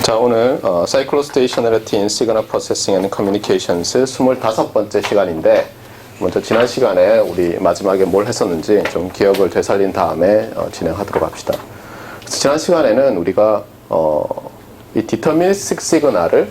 자, 오늘 Cyclostationality in Signal Processing and Communications 25번째 시간인데, 먼저 지난 시간에 우리 마지막에 뭘 했었는지 좀 기억을 되살린 다음에 진행하도록 합시다. 그래서 지난 시간에는 우리가 이 디터미니스틱 시그널을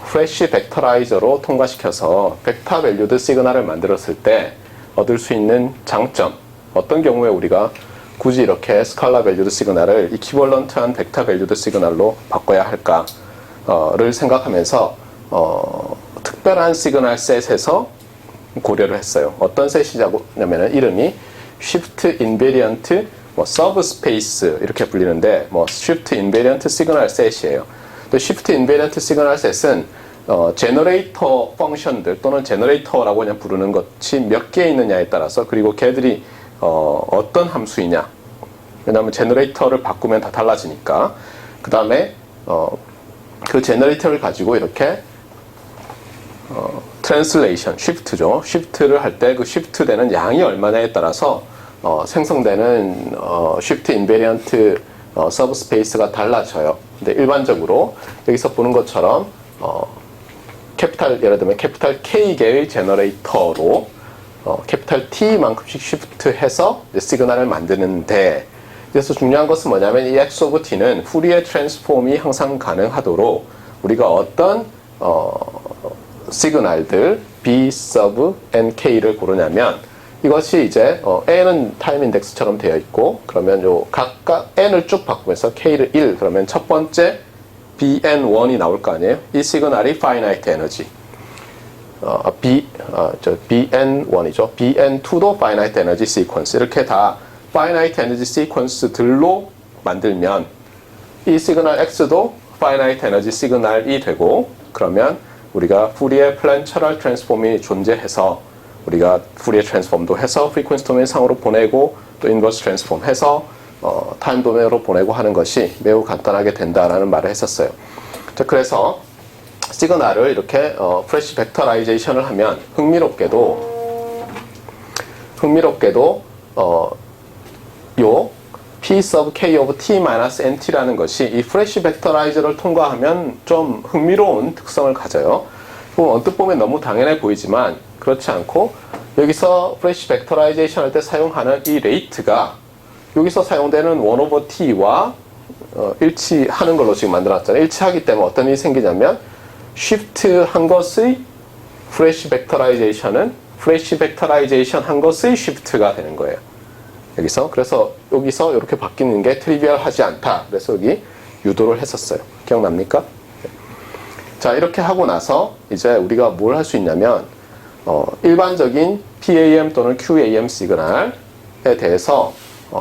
프레쉬 벡터라이저로 통과시켜서 벡터 밸류드 시그널을 만들었을 때 얻을 수 있는 장점, 어떤 경우에 우리가 굳이 이렇게 스칼라 밸류드 시그널을 이퀴벌런트한 벡터 밸류드 시그널로 바꿔야 할까를 생각하면서 특별한 시그널 셋에서 고려를 했어요. 어떤 셋이냐면은 이름이 Shift Invariant Subspace 이렇게 불리는데 Shift Invariant 시그널 셋이에요. Shift Invariant 시그널 셋은 제너레이터 펑션들 또는 제너레이터라고 그냥 부르는 것이 몇 개 있느냐에 따라서, 그리고 걔들이 어떤 함수이냐, 왜냐하면 제너레이터를 바꾸면 다 달라지니까, 그 다음에 그 제너레이터를 가지고 이렇게 트랜슬레이션, 쉬프트죠. 쉬프트를 할 때 그 쉬프트 되는 양이 얼마냐에 따라서 생성되는 쉬프트 인베리언트 서브스페이스가 달라져요. 근데 일반적으로 여기서 보는 것처럼 예를 들면 캐피탈 K개의 제너레이터로 캐피탈 T만큼씩 쉬프트해서 시그널을 만드는데, 그래서 중요한 것은 뭐냐면 이 X 오브 T는 후리에 트랜스폼이 항상 가능하도록 우리가 어떤 시그널들 B sub NK를 고르냐면, 이것이 이제 N은 타임 인덱스처럼 되어 있고, 그러면 요 각각 N을 쭉 바꾸면서 K를 1, 그러면 첫 번째 BN1이 나올 거 아니에요? 이 시그널이 finite energy. BN1이죠. BN2도 finite energy sequence. 이렇게 다 finite energy sequence들로 만들면 이 시그널 X도 finite energy 시그널이 되고, 그러면 우리가 푸리에 플랜처럴 트랜스폼이 존재해서 우리가 푸리에 트랜스폼도 해서 프리퀀시 도메인 상으로 보내고 또 인버스 트랜스폼 해서 타임 도메인으로 보내고 하는 것이 매우 간단하게 된다라는 말을 했었어요. 자, 그래서 시그널을 이렇게 프레쉬 벡터라이제이션을 하면 흥미롭게도 요 P sub K of T-NT라는 것이 이 프레쉬 벡터라이저를 통과하면 좀 흥미로운 특성을 가져요. 언뜻 보면 너무 당연해 보이지만 그렇지 않고, 여기서 프레쉬 벡터라이제이션 할 때 사용하는 이 레이트가 여기서 사용되는 1/t와 일치하는 걸로 지금 만들어놨잖아요. 일치하기 때문에 어떤 일이 생기냐면 쉬프트한 것의 프레쉬 벡터라이제이션은 프레쉬 벡터라이제이션 한 것의 쉬프트가 되는 거예요. 그래서 여기서 이렇게 바뀌는 게 트리비얼하지 않다. 그래서 여기 유도를 했었어요. 기억납니까? 자, 이렇게 하고 나서 이제 우리가 뭘 할 수 있냐면 일반적인 PAM 또는 QAM 시그널에 대해서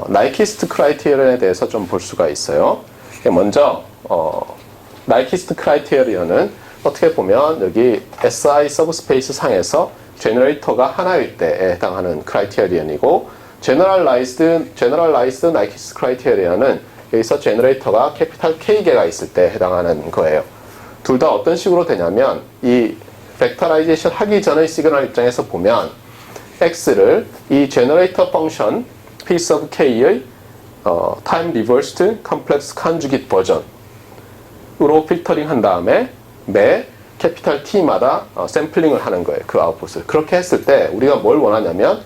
나이키스트 크라이테리언에 대해서 좀 볼 수가 있어요. 먼저 나이키스트 크라이테리언은 어떻게 보면 여기 SI 서브스페이스 상에서 제너레이터가 하나일 때에 해당하는 크라이테리언이고, 제너럴라이즈드 나이키스트 크라이테리언은 여기서 제너레이터가 캐피탈 K개가 있을 때 해당하는 거예요. 둘 다 어떤 식으로 되냐면 이 벡터라이제이션 하기 전의 시그널 입장에서 보면 X를 이 제너레이터 펑션 P sub K의 타임 리버스드 컴플렉스 컨주깃 버전으로 필터링 한 다음에 매 캐피탈 T마다 샘플링을 하는 거예요. 그 아웃풋을. 그렇게 했을 때 우리가 뭘 원하냐면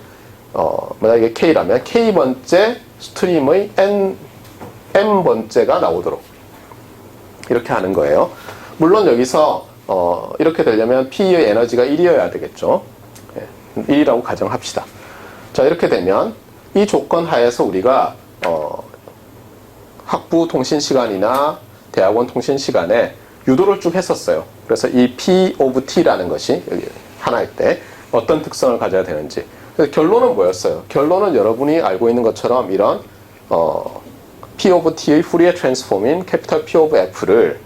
만약에 K라면 K번째 스트림의 M번째가 나오도록 이렇게 하는 거예요. 물론 여기서 이렇게 되려면 P의 에너지가 1이어야 되겠죠. 1이라고 가정합시다. 자, 이렇게 되면 이 조건 하에서 우리가 학부 통신 시간이나 대학원 통신 시간에 유도를 쭉 했었어요. 그래서 이 P of T라는 것이 여기 하나일 때 어떤 특성을 가져야 되는지. 그래서 결론은 뭐였어요? 결론은 여러분이 알고 있는 것처럼 이런 P of T의 후리에 트랜스폼인 캐피탈 P of F를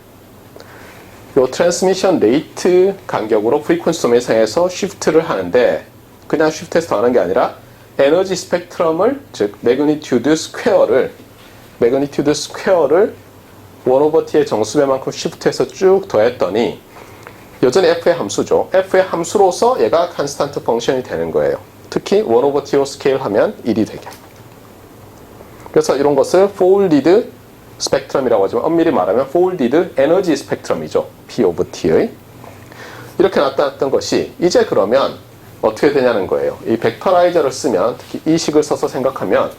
요 트랜스미션 레이트 간격으로 프리퀀시 도메인 상에서 쉬프트를 하는데, 그냥 쉬프트해서 하는 게 아니라 에너지 스펙트럼을, 즉 매그니튜드 스퀘어를 1/t의 정수배만큼 쉬프트해서 쭉 더했더니 여전히 f의 함수죠. f의 함수로서 얘가 컨스탄트 펑션이 되는 거예요. 특히 1/t로 스케일하면 1이 되게. 그래서 이런 것을 folded 스펙트럼이라고 하지만 엄밀히 말하면 folded 에너지 스펙트럼이죠. P of T의. 이렇게 나타났던 것이 이제 그러면 어떻게 되냐는 거예요. 이 벡터라이저를 쓰면, 특히 이 식을 써서 생각하면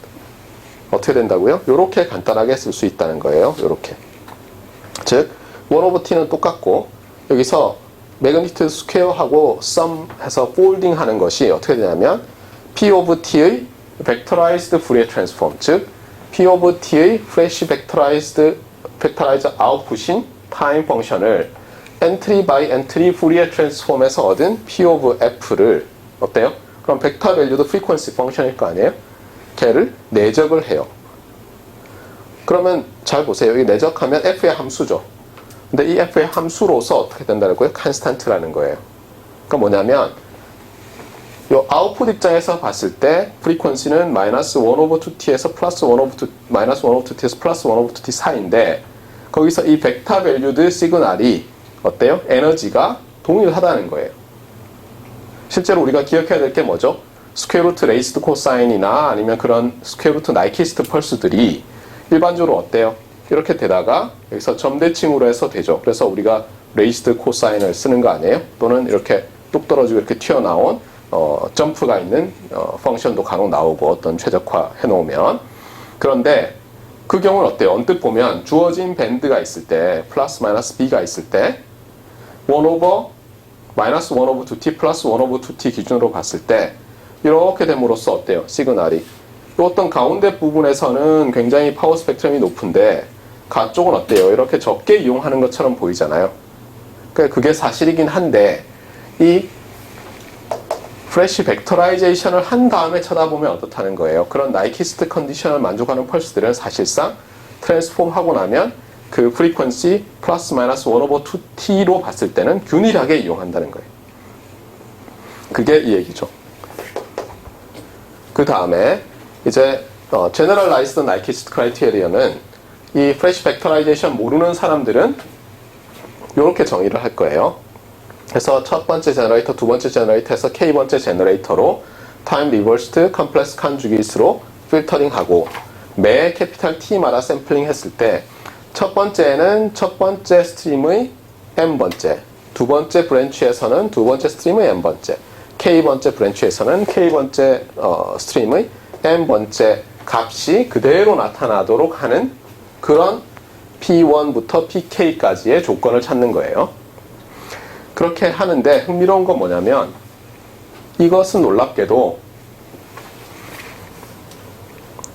어떻게 된다고요? 이렇게 간단하게 쓸 수 있다는 거예요. 이렇게. 즉 1 over t는 똑같고 여기서 매그니튜드 스퀘어하고 sum 해서 folding 하는 것이 어떻게 되냐면 P of t의 벡터라이즈드 푸리에 트랜스폼, 즉 P of t의 프레시 벡터라이즈 아웃풋인 타임 펑션을 엔트리 바이 엔트리 푸리에 트랜스폼에서 얻은 P of f를 어때요? 그럼 벡터 밸류도 프리퀀시 펑션일 거 아니에요? 걔를 내적을 해요. 그러면 잘 보세요. 여기 내적하면 f의 함수죠. 근데 이 f의 함수로서 어떻게 된다는 거예요? 컨스탄트라는 거예요. 그러니까 뭐냐면 이 아웃풋 입장에서 봤을 때 프리퀀시는 마이너스 1 over 2t에서 플러스 1 over 2, 마이너스 1 over 2t에서 플러스 1 over 2t 사이인데 거기서 이 벡터 밸류드 시그널이 어때요? 에너지가 동일하다는 거예요. 실제로 우리가 기억해야 될 게 뭐죠? 스퀘어 루트 레이스드 코사인이나 아니면 그런 스퀘어 루트 나이키스트 펄스들이 일반적으로 어때요? 이렇게 되다가 여기서 점대칭으로 해서 되죠. 그래서 우리가 레이스드 코사인을 쓰는 거 아니에요? 또는 이렇게 뚝 떨어지고 이렇게 튀어나온 점프가 있는 펑션도 간혹 나오고 어떤 최적화 해놓으면. 그런데 그 경우는 어때요? 언뜻 보면 주어진 밴드가 있을 때 플러스 마이너스 b가 있을 때 1 over 마이너스 1 over 2t 플러스 1 over 2t 기준으로 봤을 때 이렇게 됨으로써 어때요? 시그널이 어떤 가운데 부분에서는 굉장히 파워 스펙트럼이 높은데 가쪽은 어때요? 이렇게 적게 이용하는 것처럼 보이잖아요. 그러니까 그게 사실이긴 한데 이 프레시 벡터라이제이션을 한 다음에 쳐다보면 어떻다는 거예요. 그런 나이키스트 컨디션을 만족하는 펄스들은 사실상 트랜스폼 하고 나면 그 프리퀀시 플러스 마이너스 1 over 2t로 봤을 때는 균일하게 이용한다는 거예요. 그게 이 얘기죠. 그 다음에 이제 Generalized Nyquist Criterion은 이 프레시 벡터라이제이션 모르는 사람들은 이렇게 정의를 할 거예요. 그래서 첫 번째 제너레이터, 두 번째 제너레이터에서 K번째 제너레이터로 타임 리버스드 컴플렉스 컨주게이트로 필터링하고 매 캐피탈 T마다 샘플링 했을 때 첫 번째는 첫 번째 스트림의 N번째, 두 번째 브랜치에서는 두 번째 스트림의 N번째, K번째 브랜치에서는 K번째 스트림의 N번째 값이 그대로 나타나도록 하는 그런 P1부터 PK까지의 조건을 찾는 거예요. 그렇게 하는데 흥미로운 건 뭐냐면 이것은 놀랍게도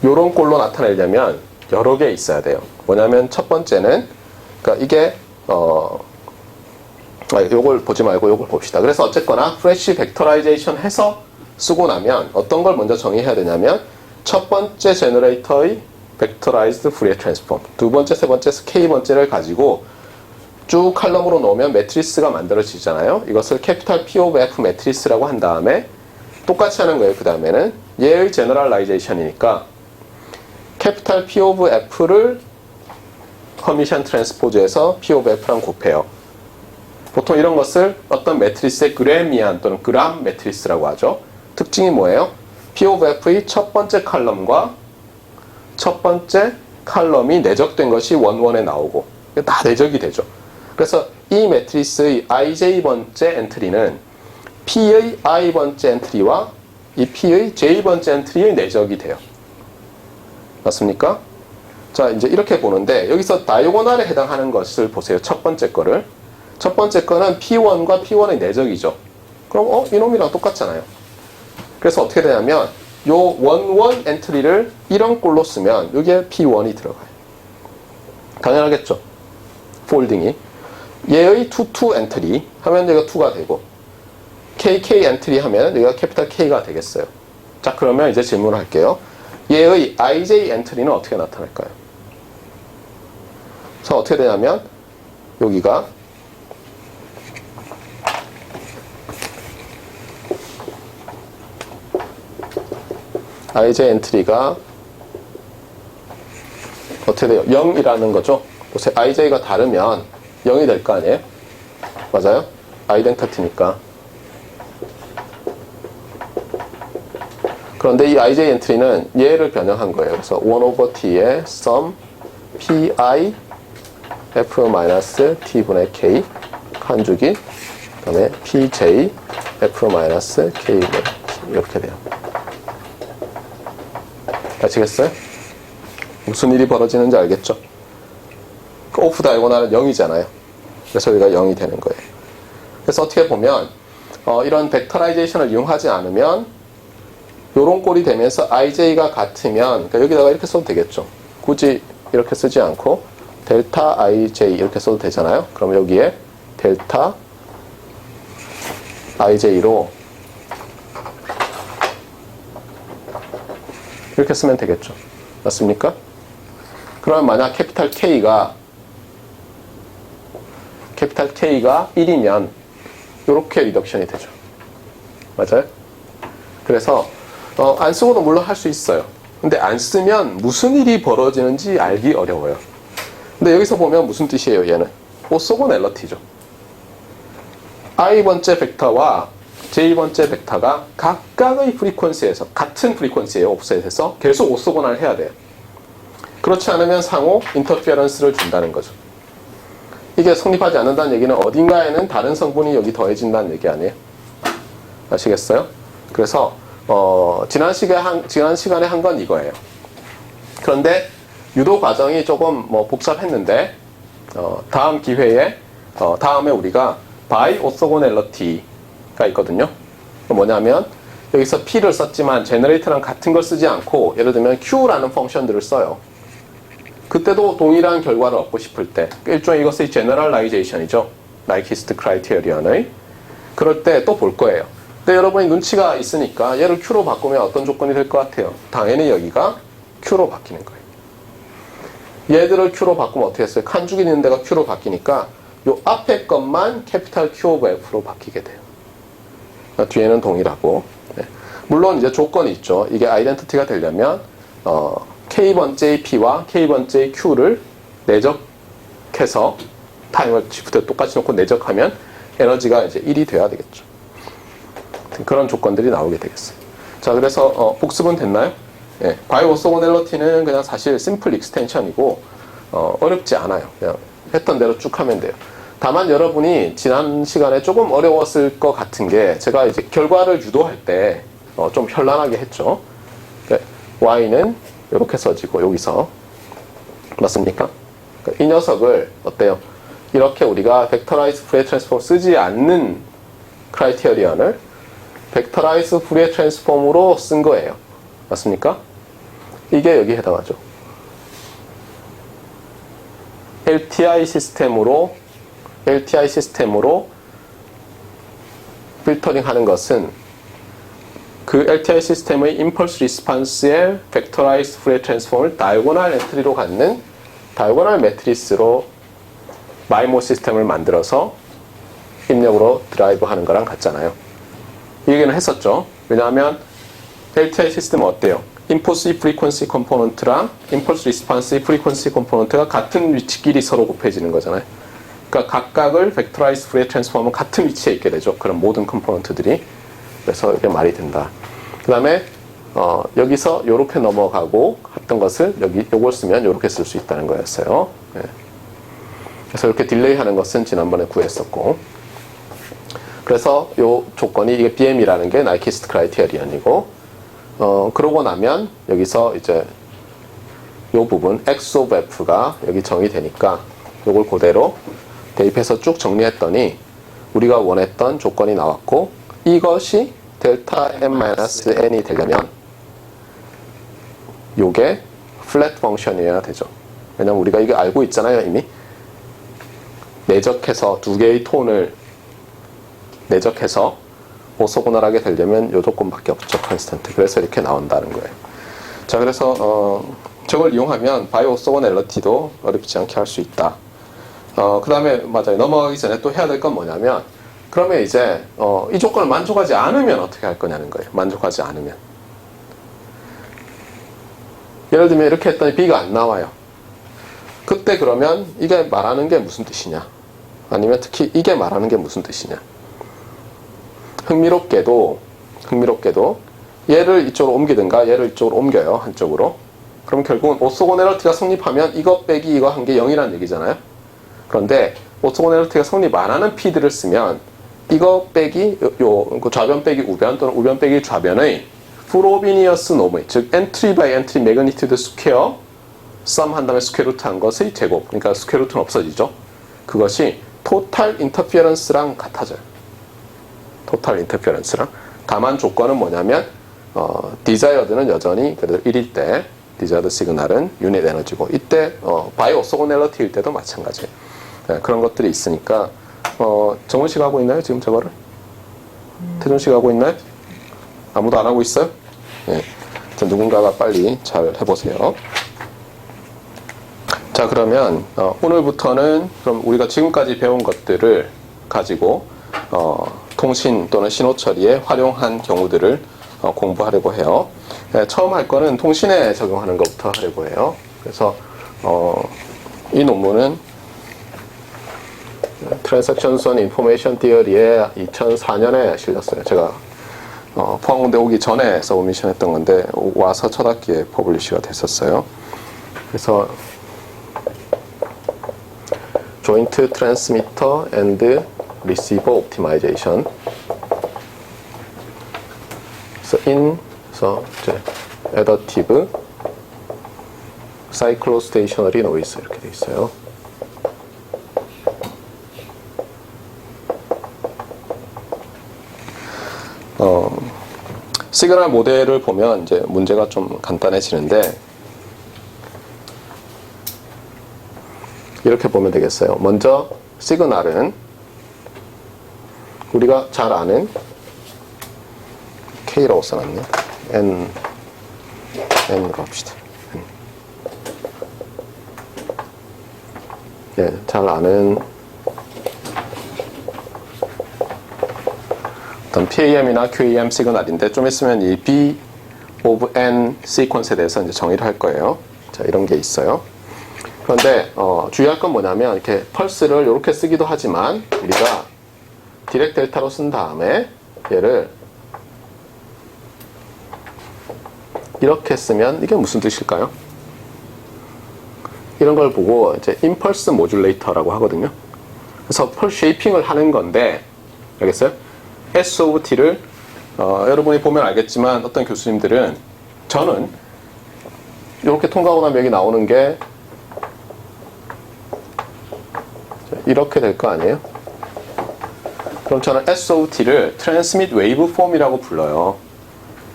요런 꼴로 나타내려면 여러 개 있어야 돼요. 뭐냐면 첫 번째는 그러니까 이게 요걸 보지 말고 요걸 봅시다. 그래서 어쨌거나 프레시 벡터라이제이션 해서 쓰고 나면 어떤 걸 먼저 정의해야 되냐면 첫 번째 제너레이터의 벡터라이즈드 푸리에 트랜스폼, 두 번째, 세 번째에서 K번째를 가지고 쭉 칼럼으로 놓으면 매트리스가 만들어지잖아요. 이것을 캐피탈 P of F 매트리스라고 한 다음에 똑같이 하는 거예요. 그 다음에는 얘의 제너럴라이제이션이니까 캐피탈 P of F를 허미션 트랜스포즈에서 P of F랑 곱해요. 보통 이런 것을 어떤 매트리스의 그래미안 또는 그람 매트리스라고 하죠. 특징이 뭐예요? P of F의 첫 번째 칼럼과 첫 번째 칼럼이 내적된 것이 원원에 나오고 다 내적이 되죠. 그래서 이 매트리스의 ij번째 엔트리는 P의 i번째 엔트리와 이 P의 j번째 엔트리의 내적이 돼요. 맞습니까? 자, 이제 이렇게 보는데 여기서 다이고널에 해당하는 것을 보세요. 첫 번째 거를. 첫 번째 거는 P1과 P1의 내적이죠. 그럼 이놈이랑 똑같잖아요. 그래서 어떻게 되냐면 요 원원 엔트리를 이런 꼴로 쓰면 여기에 P1이 들어가요. 당연하겠죠. 폴딩이. 얘의 2 엔트리 하면 여기가 2가 되고 KK 엔트리 하면 여기가 캐피탈 K가 되겠어요. 자, 그러면 이제 질문을 할게요. 얘의 IJ 엔트리는 어떻게 나타날까요? 그래서 어떻게 되냐면 여기가 IJ 엔트리가 어떻게 돼요? 0이라는 거죠. IJ가 다르면 0이 될 거 아니에요? 맞아요? 아이덴티티니까. 그런데 이 IJ 엔트리는 얘를 변형한 거예요. 그래서 1 over t의 sum pi f-t분의 k 한주기 그 다음에 pj f-k분의 t 이렇게 돼요. 아시겠어요? 무슨 일이 벌어지는지 알겠죠? 그 오프 다이고날은 0이잖아요. 그래서 여기가 0이 되는 거예요. 그래서 어떻게 보면 이런 벡터라이제이션을 이용하지 않으면 요런 꼴이 되면서 ij가 같으면 그러니까 여기다가 이렇게 써도 되겠죠. 굳이 이렇게 쓰지 않고 델타 ij 이렇게 써도 되잖아요. 그럼 여기에 델타 ij로 이렇게 쓰면 되겠죠. 맞습니까? 그러면 만약 캐피탈 K가 1이면 이렇게 리덕션이 되죠. 맞아요? 그래서 안 쓰고도 물론 할 수 있어요. 근데 안 쓰면 무슨 일이 벌어지는지 알기 어려워요. 근데 여기서 보면 무슨 뜻이에요, 얘는? 오소고넬러티죠. i번째 벡터와 j번째 벡터가 각각의 프리퀀시에서 같은 프리퀀시예요, 옵셋에서 계속 오소고날 해야 돼요. 그렇지 않으면 상호 인터피어런스를 준다는 거죠. 이게 성립하지 않는다는 얘기는 어딘가에는 다른 성분이 여기 더해진다는 얘기 아니에요? 아시겠어요? 그래서 지난 시간에 한 건 이거예요. 그런데 유도 과정이 조금 복잡했는데 다음 기회에 다음에 우리가 바이 오소고넬러티가 있거든요. 뭐냐면 여기서 P를 썼지만 제너레이터랑 같은 걸 쓰지 않고 예를 들면 Q라는 펑션들을 써요. 그때도 동일한 결과를 얻고 싶을 때 일종의 이것의 제너럴라이제이션이죠. 나이키스트 크라이테리언의. 그럴 때 또 볼 거예요. 근데 여러분이 눈치가 있으니까 얘를 Q로 바꾸면 어떤 조건이 될 것 같아요? 당연히 여기가 Q로 바뀌는 거예요. 얘들을 Q로 바꾸면 어떻게 했어요? 칸죽이 있는 데가 Q로 바뀌니까 요 앞에 것만 캐피탈 Q 오브 F로 바뀌게 돼요. 뒤에는 동일하고. 네. 물론 이제 조건이 있죠. 이게 아이덴티티가 되려면 K번째 P와 K번째 Q를 내적해서 타임을 시프트 똑같이 놓고 내적하면 에너지가 이제 1이 돼야 되겠죠. 그런 조건들이 나오게 되겠어요. 자, 그래서 복습은 됐나요? 예, 바이 오소고넬러티는 그냥 사실 심플 익스텐션이고 어렵지 않아요. 그냥 했던 대로 쭉 하면 돼요. 다만 여러분이 지난 시간에 조금 어려웠을 것 같은 게 제가 이제 결과를 유도할 때 좀 현란하게 했죠. 네, y는 이렇게 써지고 여기서 맞습니까? 이 녀석을 어때요? 이렇게 우리가 벡터라이즈 푸리에 트랜스폼 쓰지 않는 크라이테리언을 벡터라이즈 푸리에 트랜스폼으로 쓴 거예요. 맞습니까? 이게 여기 해당하죠. LTI 시스템으로 필터링 하는 것은 그 LTI 시스템의 임펄스 리스판스의 벡터라이즈 푸리에 트랜스폼을 다이고널 엔트리로 갖는 다이고널 매트리스로 마이모 시스템을 만들어서 입력으로 드라이브 하는 거랑 같잖아요. 이 얘기는 했었죠. 왜냐하면 LTI 시스템은 어때요? 임펄스 프리퀀시 컴포넌트랑 임펄스 리스판스 프리퀀시 컴포넌트가 같은 위치끼리 서로 곱해지는 거잖아요. 그러니까 각각을 벡터라이즈 푸리에 트랜스폼은 같은 위치에 있게 되죠. 그런 모든 컴포넌트들이. 그래서 이게 말이 된다. 그 다음에 여기서 요렇게 넘어가고 했던 것을 요걸 쓰면 요렇게 쓸 수 있다는 거였어요. 네. 그래서 이렇게 딜레이 하는 것은 지난번에 구했었고, 그래서 요 조건이 이게 BM이라는 게 나이키스트 크라이테리언이고, 그러고 나면 여기서 이제 요 부분 X 오브 F가 여기 정의되니까 요걸 그대로 대입해서 쭉 정리했더니 우리가 원했던 조건이 나왔고, 이것이 델타 n-n이 되려면 요게 플랫 펑션이어야 되죠. 왜냐면 우리가 이거 알고 있잖아요, 이미. 내적해서 두 개의 톤을 내적해서 오소고널하게 되려면 요 조건밖에 없죠, 컨스턴트. 그래서 이렇게 나온다는 거예요. 자, 그래서 저걸 이용하면 바이 오소고넬러티도 어렵지 않게 할 수 있다. 그 다음에 맞아요. 넘어가기 전에 또 해야 될 건 뭐냐면, 그러면 이제 이 조건을 만족하지 않으면 어떻게 할 거냐는 거예요. 만족하지 않으면. 예를 들면 이렇게 했더니 B가 안 나와요. 그때 그러면 이게 말하는 게 무슨 뜻이냐? 아니면 특히 이게 말하는 게 무슨 뜻이냐? 흥미롭게도 얘를 이쪽으로 옮기든가 얘를 이쪽으로 옮겨요. 한쪽으로. 그럼 결국은 오토고넬러티가 성립하면 이거 빼기 이거 한 게 0이라는 얘기잖아요. 그런데 오토고넬러티가 성립 안 하는 피드를 쓰면 이거 빼기 요 좌변 빼기 우변 또는 우변 빼기 좌변의 프로비니어스 노무, 즉 엔트리 바이 엔트리 매그니튜드 스퀘어 썸 한 다음에 스퀘어루트 한 것의 제곱, 그러니까 스퀘어루트는 없어지죠. 그것이 토탈 인터피어런스랑 같아져요. 토탈 인터피어런스랑. 다만 조건은 뭐냐면 디자이어드는 여전히 그래도 1일 때 디자이어드 시그널은 유닛 에너지고, 이때 바이 오토고넬러티일 때도 마찬가지예요. 네, 그런 것들이 있으니까 정원 씨가 하고 있나요? 지금 저거를? 태준 씨가 하고 있나요? 아무도 안 하고 있어요? 네. 누군가가 빨리 잘 해보세요. 자, 그러면 오늘부터는 그럼 우리가 지금까지 배운 것들을 가지고 통신 또는 신호 처리에 활용한 경우들을 공부하려고 해요. 네, 처음 할 거는 통신에 적용하는 것부터 하려고 해요. 그래서 이 논문은 Transactions on Information Theory에 2004년에 실렸어요. 제가 포항공대 오기 전에 서브미션 했던 건데 와서 첫 학기에 퍼블리시가 됐었어요. 그래서 Joint Transmitter and Receiver Optimization. 그래서 Adaptive Cyclostationary Noise 이렇게 돼 있어요. 시그널 모델을 보면 이제 문제가 좀 간단해지는데 이렇게 보면 되겠어요. 먼저 시그널은 우리가 잘 아는 K라고 써놨네. N으로 합시다. 예, 잘 아는 어떤 PAM이나 QAM 시그널인데 좀 있으면 이 B of N 시퀀스에 대해서 이제 정의를 할 거예요. 자, 이런 게 있어요. 그런데 주의할 건 뭐냐면 이렇게 펄스를 이렇게 쓰기도 하지만 우리가 디렉 델타로 쓴 다음에 얘를 이렇게 쓰면 이게 무슨 뜻일까요? 이런 걸 보고 이제 임펄스 모듈레이터라고 하거든요. 그래서 펄 쉐이핑을 하는 건데 알겠어요? S of T를 여러분이 보면 알겠지만 어떤 교수님들은 저는 이렇게 통과하고 나면 여기 나오는 게 이렇게 될 거 아니에요? 그럼 저는 S of T를 Transmit Waveform이라고 불러요.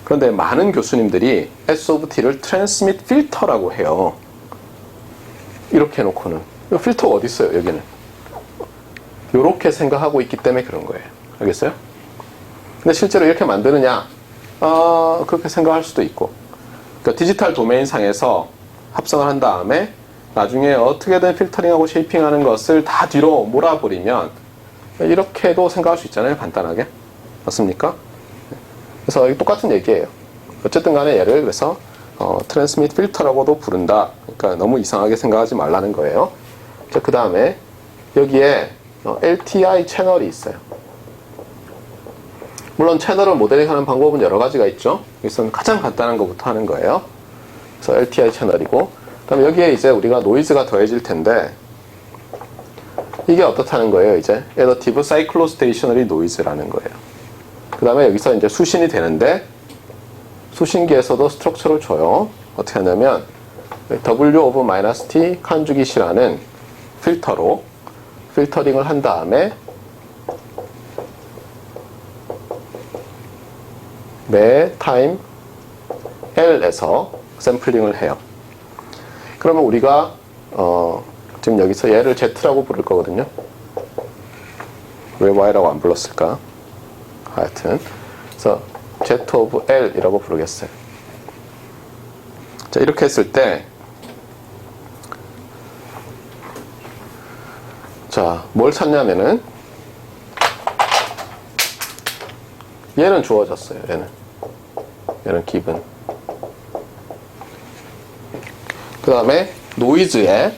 그런데 많은 교수님들이 S of T를 Transmit Filter라고 해요. 이렇게 해놓고는 필터가 어디 있어요? 여기는 이렇게 생각하고 있기 때문에 그런 거예요. 알겠어요? 근데 실제로 이렇게 만드느냐? 그렇게 생각할 수도 있고, 그러니까 디지털 도메인 상에서 합성을 한 다음에 나중에 어떻게든 필터링하고 쉐이핑하는 것을 다 뒤로 몰아버리면 이렇게도 생각할 수 있잖아요. 간단하게. 맞습니까? 그래서 똑같은 얘기예요. 어쨌든 간에 얘를 그래서 트랜스밋 필터라고도 부른다. 그러니까 너무 이상하게 생각하지 말라는 거예요. 자, 그 다음에 여기에 LTI 채널이 있어요. 물론 채널을 모델링하는 방법은 여러 가지가 있죠. 여기서는 가장 간단한 것부터 하는 거예요. 그래서 LTI 채널이고, 그 다음에 여기에 이제 우리가 노이즈가 더해질 텐데 이게 어떻다는 거예요? 이제 Adaptive Cyclostationary Noise라는 거예요. 그 다음에 여기서 이제 수신이 되는데 수신기에서도 스트럭처를 줘요. 어떻게 하냐면 W of -T 컨주깃이라는 필터로 필터링을 한 다음에 매 타임 L에서 샘플링을 해요. 그러면 우리가 지금 여기서 얘를 Z라고 부를 거거든요. 왜 Y라고 안 불렀을까? 하여튼 그래서 Z of L이라고 부르겠어요. 자, 이렇게 했을 때 자, 뭘 찾냐면은 얘는 주어졌어요. 얘는 기본. 그 다음에 노이즈가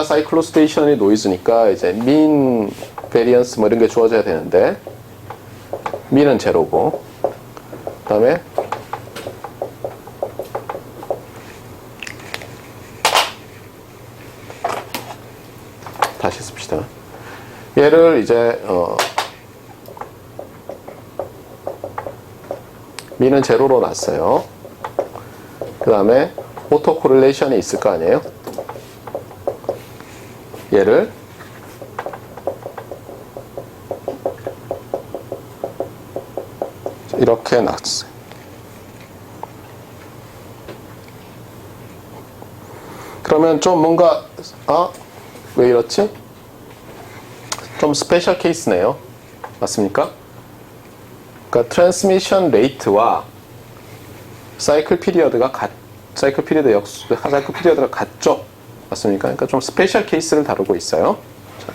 사이클로스테이션이 노이즈니까 이제 민 베리언스 뭐 이런 게 주어져야 되는데 민은 제로고, 그 다음에 다시 씁시다. 얘를 이제 미는 제로로 놨어요. 그 다음에 오토 코릴레이션이 있을 거 아니에요? 얘를 이렇게 놨어요. 그러면 좀 뭔가 왜 이렇지? 좀 스페셜 케이스네요. 맞습니까? 그러니까 트랜스미션 레이트와 사이클 피리어드가 사이클 피리어드가 같죠? 맞습니까? 그러니까 좀 스페셜 케이스를 다루고 있어요. 자,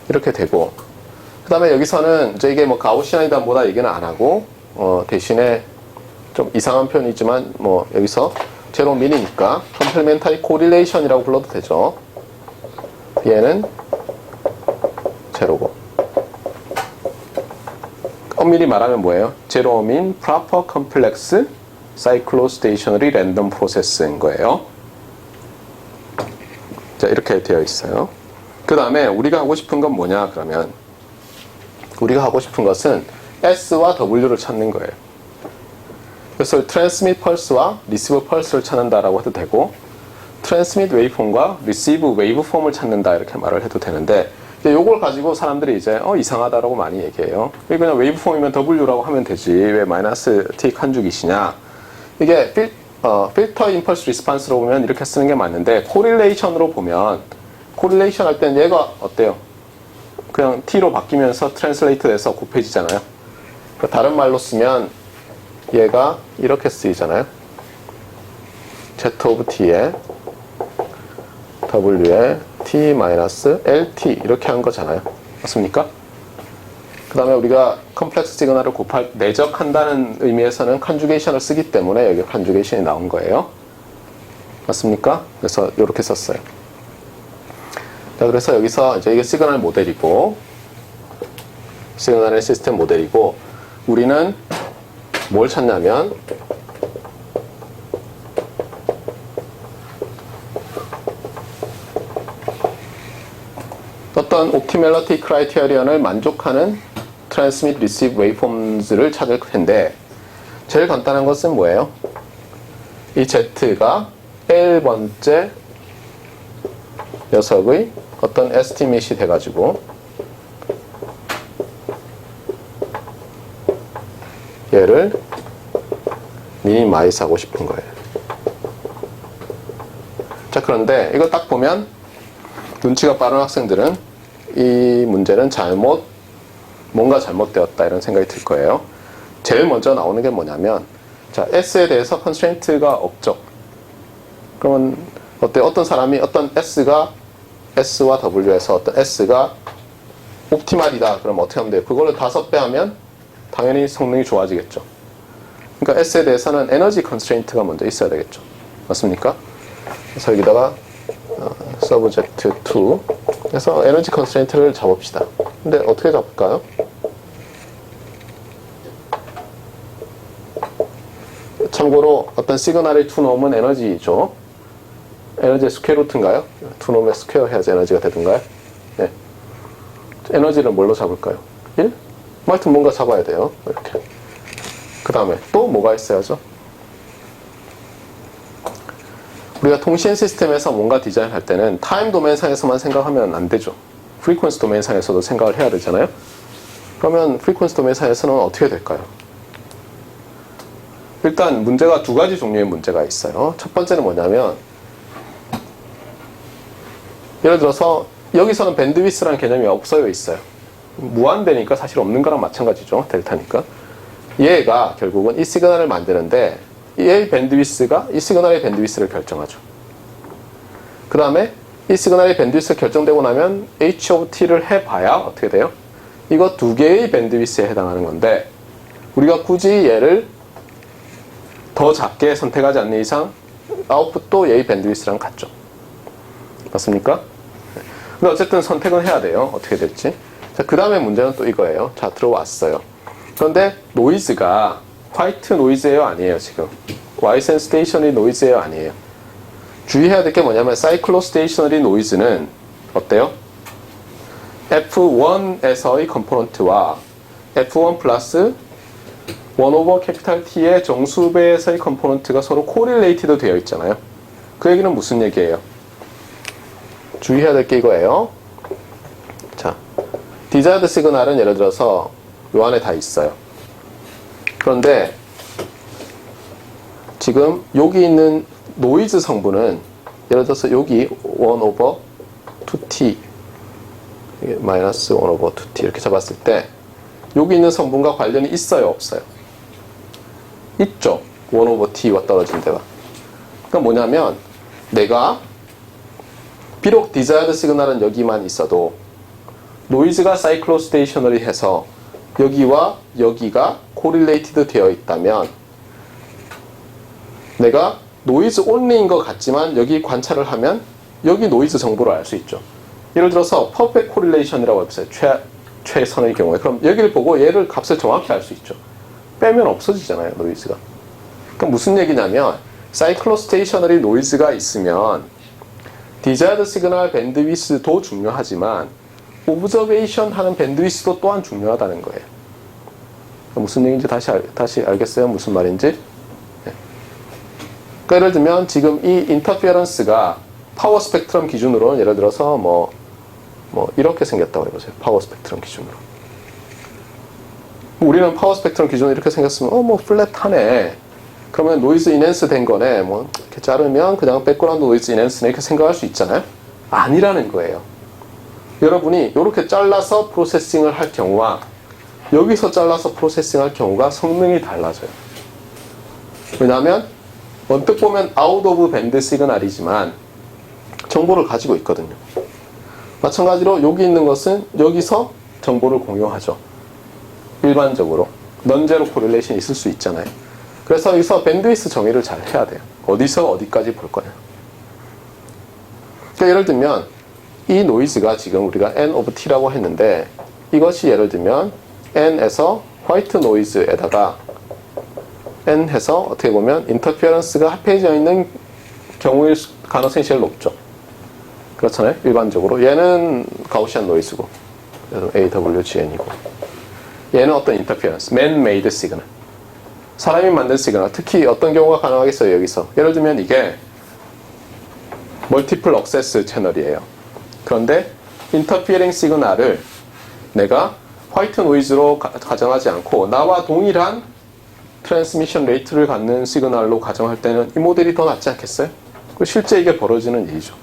이렇게 되고 그 다음에 여기서는 이제 이게 뭐 가우시안이다 뭐다 얘기는 안 하고 대신에 좀 이상한 표현이지만 뭐 여기서 제로 민이니까 컴플리멘터리 코릴레이션이라고 불러도 되죠. 얘는 제로고 엄밀히 말하면 뭐예요? 제로 민 프로퍼 컴플렉스 사이클로스테이셔너리 랜덤 프로세스인 거예요. 자, 이렇게 되어 있어요. 그 다음에 우리가 하고 싶은 건 뭐냐 그러면 우리가 하고 싶은 것은 S와 W를 찾는 거예요. 그래서 트랜스밋 펄스와 리시브 펄스를 찾는다라고 해도 되고 트랜스밋 웨이브폼과 리시브 웨이브폼을 찾는다 이렇게 말을 해도 되는데 이제 요걸 가지고 사람들이 이제 이상하다라고 많이 얘기해요. 그냥 웨이브폼이면 W라고 하면 되지 왜 마이너스 T 칸죽이시냐. 이게 필터 임펄스 리스판스로 보면 이렇게 쓰는 게 맞는데 코릴레이션으로 보면 코릴레이션 할 때는 얘가 어때요? 그냥 T로 바뀌면서 트랜슬레이트 돼서 곱해지잖아요. 그러니까 다른 말로 쓰면 얘가 이렇게 쓰이잖아요. Z of T에 W에 T-LT 이렇게 한 거잖아요. 맞습니까? 그 다음에 우리가 컴플렉스 시그널을 내적한다는 의미에서는 컨주게이션을 쓰기 때문에 여기 컨주게이션이 나온 거예요. 맞습니까? 그래서 이렇게 썼어요. 자, 그래서 여기서 이제 이게 시그널 모델이고 시그널의 시스템 모델이고 우리는 뭘 찾냐면 어떤 옵티멜러티 크라이테리언을 만족하는 트랜스밋 리시브 웨이폼즈를 찾을 텐데 제일 간단한 것은 뭐예요? 이 Z가 L번째 녀석의 어떤 에스티메이시 돼가지고 얘를 미니마이즈 하고 싶은 거예요. 자, 그런데 이거 딱 보면 눈치가 빠른 학생들은 이 문제는 뭔가 잘못되었다 이런 생각이 들 거예요. 제일 먼저 나오는 게 뭐냐면 자, S에 대해서 컨스트레인트가 없죠. 그러면 어떤 사람이 어떤 S와 W에서 어떤 S가 옵티말이다 그럼 어떻게 하면 돼요? 그걸로 5배 하면 당연히 성능이 좋아지겠죠. 그러니까 S에 대해서는 에너지 컨스트레인트가 먼저 있어야 되겠죠. 맞습니까? 그래서 여기다가 subject2 그래서 에너지 컨스트레인트를 잡읍시다. 근데 어떻게 잡을까요? 참고로 어떤 시그널의 투놈은 에너지죠. 에너지의 스퀘어루트인가요? 투놈의 스퀘어 해야지 에너지가 되던가요? 네. 에너지를 뭘로 잡을까요? 1? 하여튼 뭔가 잡아야 돼요. 이렇게. 그 다음에 또 뭐가 있어야죠? 우리가 통신 시스템에서 뭔가 디자인할 때는 타임 도메인상에서만 생각하면 안 되죠. 프리퀀시 도메인상에서도 생각을 해야 되잖아요. 그러면 프리퀀시 도메인상에서는 어떻게 될까요? 일단 문제가 두 가지 종류의 문제가 있어요. 첫 번째는 뭐냐면 예를 들어서 여기서는 밴드위스라는 개념이 없어요, 있어요. 무한대니까 사실 없는 거랑 마찬가지죠. 델타니까. 얘가 결국은 이 시그널을 만드는데 얘의 밴드위스가 이 시그널의 밴드위스를 결정하죠. 그 다음에 이 시그널의 밴드위스가 결정되고 나면 H of T를 해봐야 어떻게 돼요? 이거 두 개의 밴드위스에 해당하는 건데 우리가 굳이 얘를 더 작게 선택하지 않는 이상 아웃풋도 얘의 밴드위스랑 같죠. 맞습니까? 근데 어쨌든 선택은 해야 돼요. 어떻게 될지. 자, 그 다음에 문제는 또 이거예요. 자, 들어왔어요. 그런데 노이즈가 화이트 노이즈예요? 아니에요, 지금? 와이센 스테이셔너리 노이즈예요? 아니에요? 주의해야 될 게 뭐냐면 사이클로 스테이셔너리 노이즈는 어때요? F1에서의 컴포넌트와 F1 플러스 1 오버 캐피탈 T의 정수배에서의 컴포넌트가 서로 코릴레이티드 되어 있잖아요. 그 얘기는 무슨 얘기예요? 주의해야 될 게 이거예요. 자, 디자이어드 시그널은 예를 들어서 요 안에 다 있어요. 그런데 지금 여기 있는 노이즈 성분은 예를 들어서 여기 1 오버 2t 마이너스 1 오버 2t 이렇게 잡았을 때 여기 있는 성분과 관련이 있어요? 없어요? 있죠. 1 오버 t와 떨어진 데가. 그러니까 뭐냐면 내가 비록 디자이어드 시그널은 여기만 있어도 노이즈가 사이클로스테이셔너리 해서 여기와 여기가 코릴레이티드 되어 있다면 내가 노이즈 온리인 것 같지만 여기 관찰을 하면 여기 노이즈 정보를 알 수 있죠. 예를 들어서 퍼펙트 코릴레이션이라고 해보세요. 최선의 경우에. 그럼 여기를 보고 얘를 값을 정확히 알 수 있죠. 빼면 없어지잖아요, 노이즈가. 그럼 무슨 얘기냐면 사이클로스테이셔너리 노이즈가 있으면 디자이어드 시그널 밴드위스도 중요하지만 오브저베이션 하는 밴드위스도 또한 중요하다는 거예요. 무슨 얘기인지 다시 알겠어요? 무슨 말인지? 네. 그러니까 예를 들면 지금 이 인터피어런스가 파워 스펙트럼 기준으로는 예를 들어서 뭐 이렇게 생겼다고 해보세요. 파워 스펙트럼 기준으로. 우리는 파워 스펙트럼 기준으로 이렇게 생겼으면 뭐 플랫하네. 그러면 노이즈 인핸스 된 거네. 뭐 이렇게 자르면 그냥 백그라운드 노이즈 인핸스네 이렇게 생각할 수 있잖아요. 아니라는 거예요. 여러분이 이렇게 잘라서 프로세싱을 할 경우와 여기서 잘라서 프로세싱할 경우가 성능이 달라져요. 왜냐하면 언뜻 보면 아웃 오브 밴드 시그널이지만 정보를 가지고 있거든요. 마찬가지로 여기 있는 것은 여기서 정보를 공유하죠. 일반적으로 넌제로 코릴레이션이 있을 수 있잖아요. 그래서 여기서 밴드위스 정의를 잘 해야 돼요. 어디서 어디까지 볼 거냐. 그러니까 예를 들면 이 노이즈가 지금 우리가 N 오브 T라고 했는데 이것이 예를 들면 N에서 화이트 노이즈에다가 N 해서 어떻게 보면 인터피어런스가 합해져 있는 경우일 가능성이 제일 높죠. 그렇잖아요. 일반적으로 얘는 가우시안 노이즈고 AWGN이고 얘는 어떤 인터피어런스, man-made 시그널, 사람이 만든 시그널. 특히 어떤 경우가 가능하겠어요? 여기서 예를 들면 이게 멀티플 억세스 채널이에요. 그런데 인터피어링 시그널을 내가 화이트 노이즈로 가정하지 않고 나와 동일한 트랜스미션 레이트를 갖는 시그널로 가정할 때는 이 모델이 더 낫지 않겠어요? 실제 이게 벌어지는 일이죠.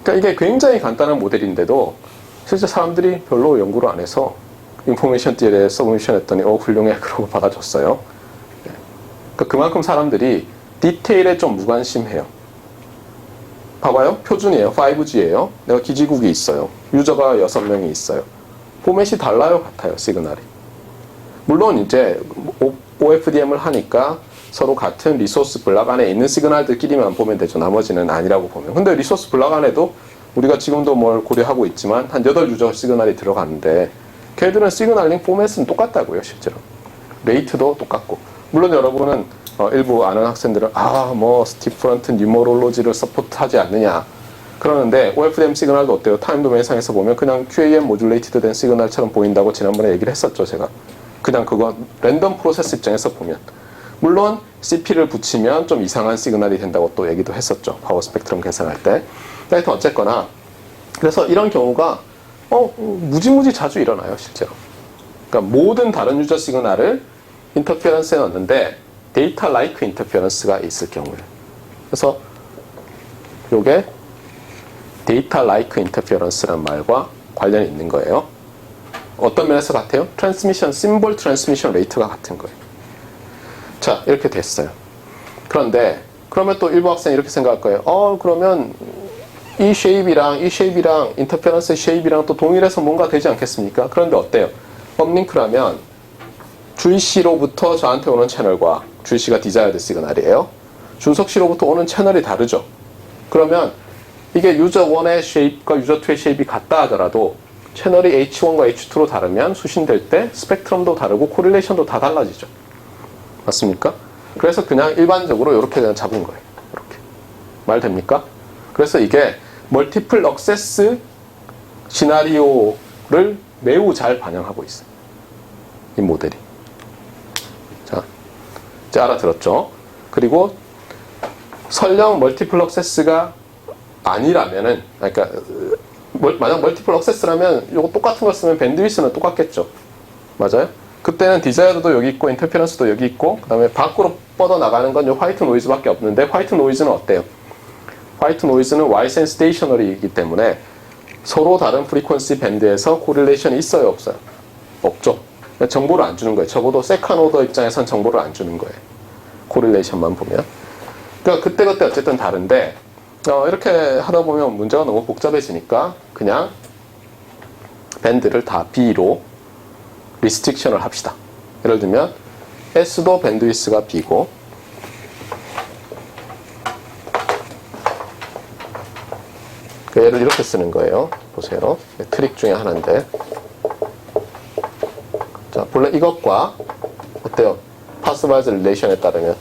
그러니까 이게 굉장히 간단한 모델인데도 실제 사람들이 별로 연구를 안 해서 인포메이션 띠에 서브미션 했더니 훌륭해 그러고 받아줬어요. 그러니까 그만큼 사람들이 디테일에 좀 무관심해요. 봐봐요. 표준이에요. 5G예요. 내가 기지국이 있어요. 유저가 6명이 있어요. 포맷이 달라요. 같아요. 시그널이. 물론 이제 OFDM을 하니까 서로 같은 리소스 블락 안에 있는 시그널들끼리만 보면 되죠. 나머지는 아니라고 보면. 근데 리소스 블락 안에도 우리가 지금도 뭘 고려하고 있지만 한 8유저 시그널이 들어가는데 걔들은 시그널링 포맷은 똑같다고요. 실제로. 레이트도 똑같고. 물론 여러분은 일부 아는 학생들은 뭐 스티프런트 뉴머롤로지를 서포트하지 않느냐 그러는데 OFDM 시그널도 어때요? 타임 도메인상에서 보면 그냥 QAM 모듈레이티드 된 시그널처럼 보인다고 지난번에 얘기를 했었죠. 제가 그냥 그거 랜덤 프로세스 입장에서 보면 물론 CP를 붙이면 좀 이상한 시그널이 된다고 또 얘기도 했었죠. 파워 스펙트럼 계산할 때. 하여튼 어쨌거나 그래서 이런 경우가 무지무지 자주 일어나요. 실제로. 그러니까 모든 다른 유저 시그널을 인터피어런스에 넣는데 데이터 라이크 인터피어런스가 있을 경우에 그래서 요게 데이터 라이크 인터피어런스라는 말과 관련이 있는 거예요. 어떤 면에서 같아요? 트랜스미션, 심볼 트랜스미션 레이트가 같은 거예요. 자, 이렇게 됐어요. 그런데 그러면 또 일부 학생이 이렇게 생각할 거예요. 그러면 이 쉐입이랑 인터피어런스 쉐입이랑 또 동일해서 뭔가 되지 않겠습니까? 그런데 어때요? 업링크라면 주희씨로부터 저한테 오는 채널과 주희씨가 디자이어드 시그널이에요. 준석씨로부터 오는 채널이 다르죠. 그러면 이게 유저 1의 쉐입과 유저 2의 쉐입이 같다 하더라도 채널이 H1과 H2로 다르면 수신될 때 스펙트럼도 다르고 코릴레이션도 다 달라지죠. 맞습니까? 그래서 그냥 일반적으로 이렇게 그냥 잡은 거예요. 이렇게. 말 됩니까? 그래서 이게 멀티플 억세스 시나리오를 매우 잘 반영하고 있어요. 이 모델이. 자, 이제 알아들었죠? 그리고 설령 멀티플 액세스가 아니라면은, 그러니까 만약 멀티플 액세스라면 이거 똑같은 걸 쓰면 밴드위스는 똑같겠죠. 맞아요? 그때는 디자이어도 여기 있고 인터페런스도 여기 있고 그 다음에 밖으로 뻗어나가는 건 이 화이트 노이즈밖에 없는데, 화이트 노이즈는 어때요? 화이트 노이즈는 Y센 스테이셔너리이기 때문에 서로 다른 프리퀀시 밴드에서 코릴레이션이 있어요, 없어요? 없죠. 정보를 안 주는 거예요. 적어도 세컨 오더 입장에선 정보를 안 주는 거예요. 코릴레이션만 보면. 그러니까 그때그때 어쨌든 다른데, 이렇게 하다 보면 문제가 너무 복잡해지니까 그냥 밴드를 다 B로 리스트릭션을 합시다. 예를 들면 S도 밴드위스가 B고, 얘를 이렇게 쓰는 거예요. 보세요. 트릭 중에 하나인데, 자, 본래 이것과 어때요? 파스바이즈 릴레이션에 따르면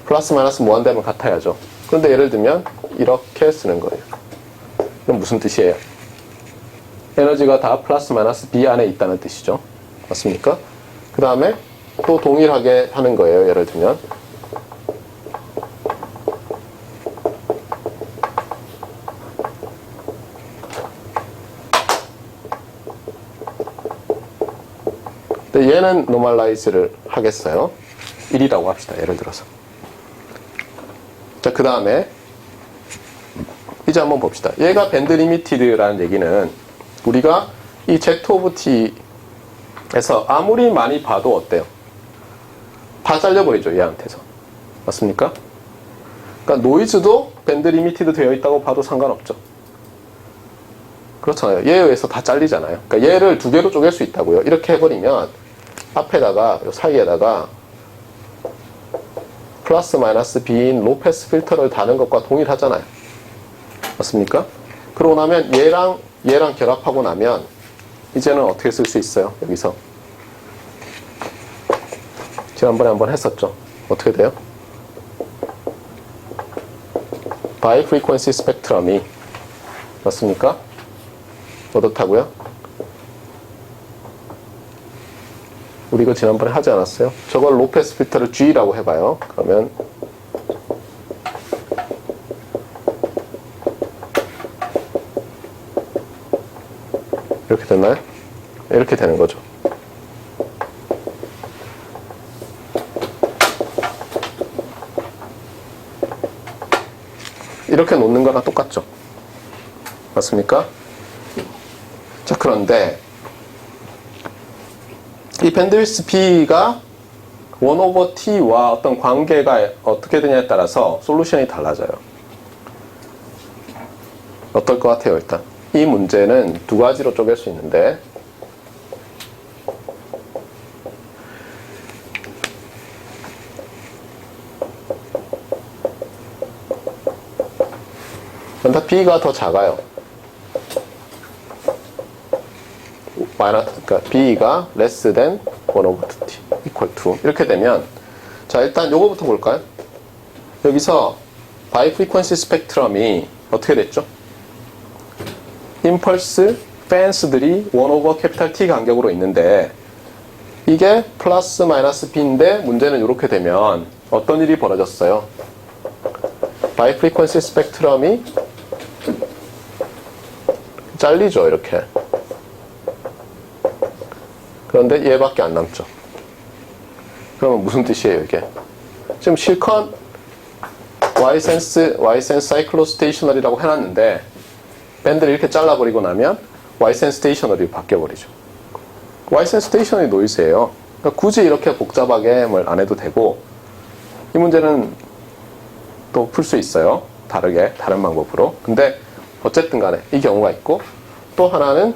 플러스 마이너스 무한대면 같아야죠. 그런데 예를 들면 이렇게 쓰는 거예요. 이건 무슨 뜻이에요? 에너지가 다 플러스 마이너스 B 안에 있다는 뜻이죠. 맞습니까? 그 다음에 또 동일하게 하는 거예요. 예를 들면 얘는 노멀라이즈를 하겠어요. 1이라고 합시다. 예를 들어서. 자, 그 다음에 이제 한번 봅시다. 얘가 밴드 리미티드라는 얘기는 우리가 이 Z 오브 T에서 아무리 많이 봐도 어때요? 다 잘려버리죠. 얘한테서. 맞습니까? 그러니까 노이즈도 밴드 리미티드 되어 있다고 봐도 상관없죠. 그렇잖아요. 얘에 의해서 다 잘리잖아요. 그러니까 얘를 두 개로 쪼갤 수 있다고요. 이렇게 해버리면 앞에다가 요 사이에다가 플러스 마이너스 B인 로패스 필터를 다는 것과 동일하잖아요. 맞습니까? 그러고 나면 얘랑 결합하고 나면 이제는 어떻게 쓸 수 있어요? 여기서 지난번에 한번 했었죠. 어떻게 돼요? 바이 프리퀀시 스펙트럼이 맞습니까? 어떻다고요? 우리 이거 지난번에 하지 않았어요? 저걸 로패스 필터를 G라고 해봐요. 그러면 이렇게 됐나요? 이렇게 되는 거죠. 이렇게 놓는 거랑 똑같죠. 맞습니까? 자, 그런데 이 밴드위스 B가 1 over T와 어떤 관계가 어떻게 되냐에 따라서 솔루션이 달라져요. 어떨 것 같아요? 일단 이 문제는 두 가지로 쪼갤 수 있는데, 그러니까 B가 더 작아요. 그러니까 B가 less than 1 over T equal to 이렇게 되면, 자, 일단 요거부터 볼까요? 여기서 바이 프리퀀시 스펙트럼이 어떻게 됐죠? 임펄스 팬스들이 1 over 캐피탈 T 간격으로 있는데, 이게 플러스 마이너스 B인데 문제는 이렇게 되면 어떤 일이 벌어졌어요? 바이 프리퀀시 스펙트럼이 잘리죠. 이렇게. 그런데 얘밖에 안 남죠. 그러면 무슨 뜻이에요, 이게? 지금 실컷 Ysense 사이클로스테이셔너리라고 해놨는데 밴드를 이렇게 잘라버리고 나면 Ysense 스테이셔너리로 바뀌어버리죠. Ysense 스테이셔너리 노이즈예요. 그러니까 굳이 이렇게 복잡하게 뭘 안 해도 되고, 이 문제는 또 풀 수 있어요. 다르게, 다른 방법으로. 근데 어쨌든 간에 이 경우가 있고, 또 하나는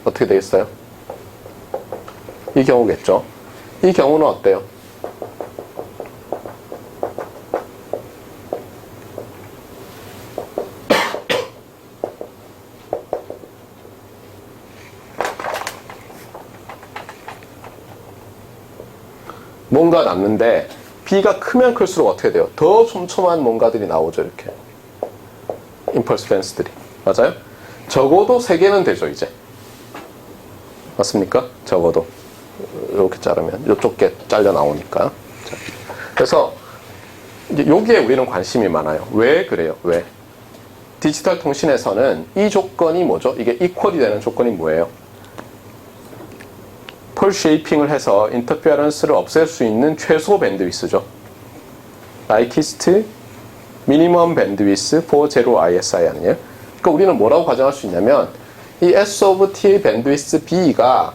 어떻게 되겠어요? 이 경우겠죠. 이 경우는 어때요? 뭔가 남는데 B가 크면 클수록 어떻게 돼요? 더 촘촘한 뭔가들이 나오죠. 이렇게 임펄스 펜스들이. 맞아요? 적어도 3개는 되죠, 이제. 맞습니까? 적어도. 이렇게 자르면 이쪽 게 잘려 나오니까. 자, 그래서 이제 여기에 우리는 관심이 많아요. 왜 그래요? 왜? 디지털 통신에서는 이 조건이 뭐죠? 이게 이퀄이 되는 조건이 뭐예요? 펄 쉐이핑을 해서 인터페어런스를 없앨 수 있는 최소 밴드위스죠. 라이키스트 미니멈 밴드위스 for zero ISI 아니에요? 그러니까 우리는 뭐라고 가정할 수 있냐면 이 S of T의 밴드위스 B가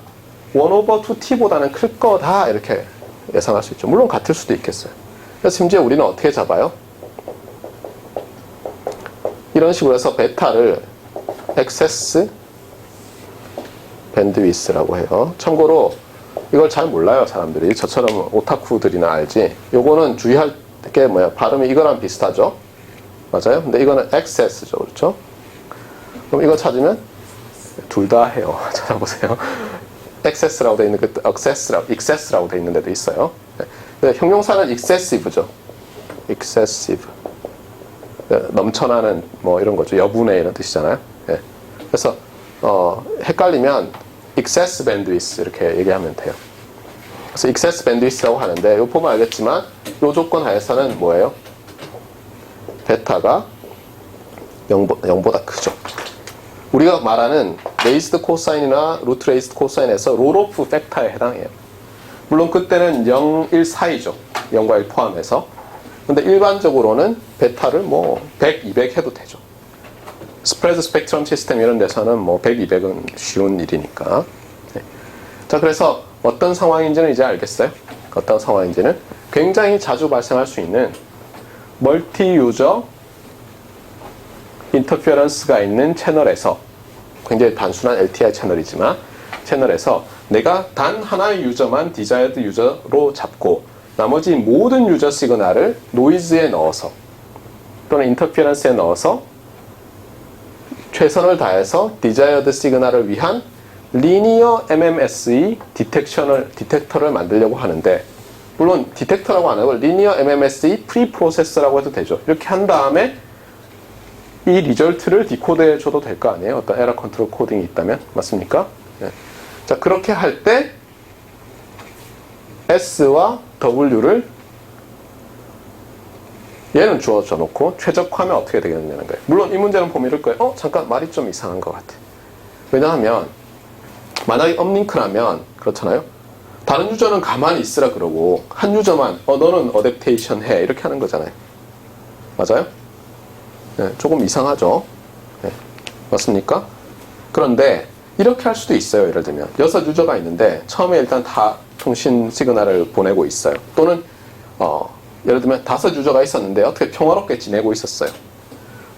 1 over 2T보다는 클 거다 이렇게 예상할 수 있죠. 물론 같을 수도 있겠어요. 그래서 심지어 우리는 어떻게 잡아요? 이런 식으로 해서 베타를 액세스 밴드위스라고 해요. 참고로 이걸 잘 몰라요, 사람들이. 저처럼 오타쿠들이나 알지. 요거는 주의할 게 뭐야? 발음이 이거랑 비슷하죠? 맞아요? 근데 이거는 액세스죠, 그렇죠? 그럼 이거 찾으면 둘 다 해요. 찾아보세요. 액세스라고 돼 있는 그 excess라고 돼 있는 데도 있어요. 네. 형용사는 excessive죠. excessive. 넘쳐나는 뭐 이런 거죠. 여분의 이런 뜻이잖아요. 네. 그래서 헷갈리면 excess bandwidth 이렇게 얘기하면 돼요. 그래서 excess bandwidth라고 하는데 요 보면 알겠지만 요 조건 하에서는 뭐예요? 베타가 0보다 크죠. 우리가 말하는 레이스드 코사인이나 루트 레이스드 코사인에서 롤오프 팩터에 해당해요. 물론 그때는 0, 1 사이죠. 0과 1 포함해서. 근데 일반적으로는 베타를 뭐 100, 200 해도 되죠. 스프레드 스펙트럼 시스템 이런 데서는 뭐 100, 200은 쉬운 일이니까. 네. 자, 그래서 어떤 상황인지는 이제 알겠어요? 어떤 상황인지는 굉장히 자주 발생할 수 있는 멀티 유저 인터페어런스가 있는 채널에서 굉장히 단순한 LTI 채널이지만 채널에서 내가 단 하나의 유저만 디자이어드 유저로 잡고 나머지 모든 유저 시그널을 노이즈에 넣어서 또는 인터페어런스에 넣어서 최선을 다해서 디자이어드 시그널을 위한 리니어 MMSE 디텍터를 만들려고 하는데 물론 디텍터라고 안 하고 리니어 MMSE 프리프로세서라고 해도 되죠. 이렇게 한 다음에 이 리절트를 디코드해 줘도 될 거 아니에요? 어떤 에러 컨트롤 코딩이 있다면 맞습니까? 네. 자, 그렇게 할 때 S와 W를 얘는 주어져 놓고 최적화하면 어떻게 되겠냐는 거예요. 물론 이 문제는 보면 이럴 거예요. 잠깐 말이 좀 이상한 것 같아. 왜냐하면 만약에 업링크라면 그렇잖아요. 다른 유저는 가만히 있으라 그러고 한 유저만 너는 어댑테이션 해 이렇게 하는 거잖아요. 맞아요? 네, 조금 이상하죠. 네, 맞습니까? 그런데 이렇게 할 수도 있어요. 예를 들면 6 유저가 있는데 처음에 일단 다 통신 시그널을 보내고 있어요. 또는 예를 들면 5 유저가 있었는데 어떻게 평화롭게 지내고 있었어요.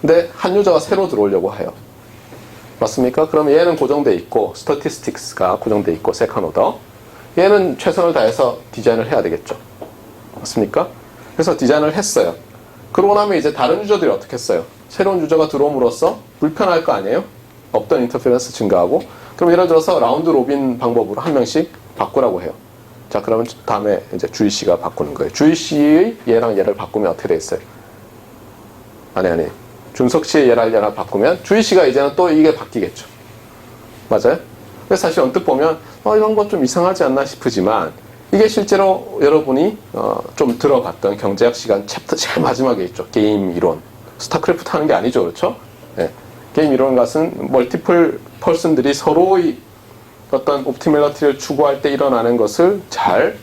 근데 한 유저가 새로 들어오려고 해요. 맞습니까? 그러면 얘는 고정돼 있고 스태티스틱스가 고정돼 있고 세컨 오더 얘는 최선을 다해서 디자인을 해야 되겠죠. 맞습니까? 그래서 디자인을 했어요. 그러고 나면 이제 다른 유저들이 어떻게 했어요? 새로운 유저가 들어옴으로써 불편할 거 아니에요? 없던 인터페런스 증가하고 그럼 예를 들어서 라운드 로빈 방법으로 한 명씩 바꾸라고 해요. 자, 그러면 다음에 이제 주희 씨가 바꾸는 거예요. 주희 씨의 얘랑 얘를 바꾸면 어떻게 돼 있어요? 아니. 준석 씨의 얘랑 얘랑 바꾸면 주희 씨가 이제는 또 이게 바뀌겠죠. 맞아요? 그래서 사실 언뜻 보면 이런 건 좀 이상하지 않나 싶으지만 이게 실제로 여러분이 좀 들어봤던 경제학 시간 챕터 제일 마지막에 있죠. 게임 이론. 스타크래프트 하는 게 아니죠. 그렇죠? 네. 게임 이론 같은 멀티플 펄슨들이 서로의 어떤 옵티멀리티를 추구할 때 일어나는 것을 잘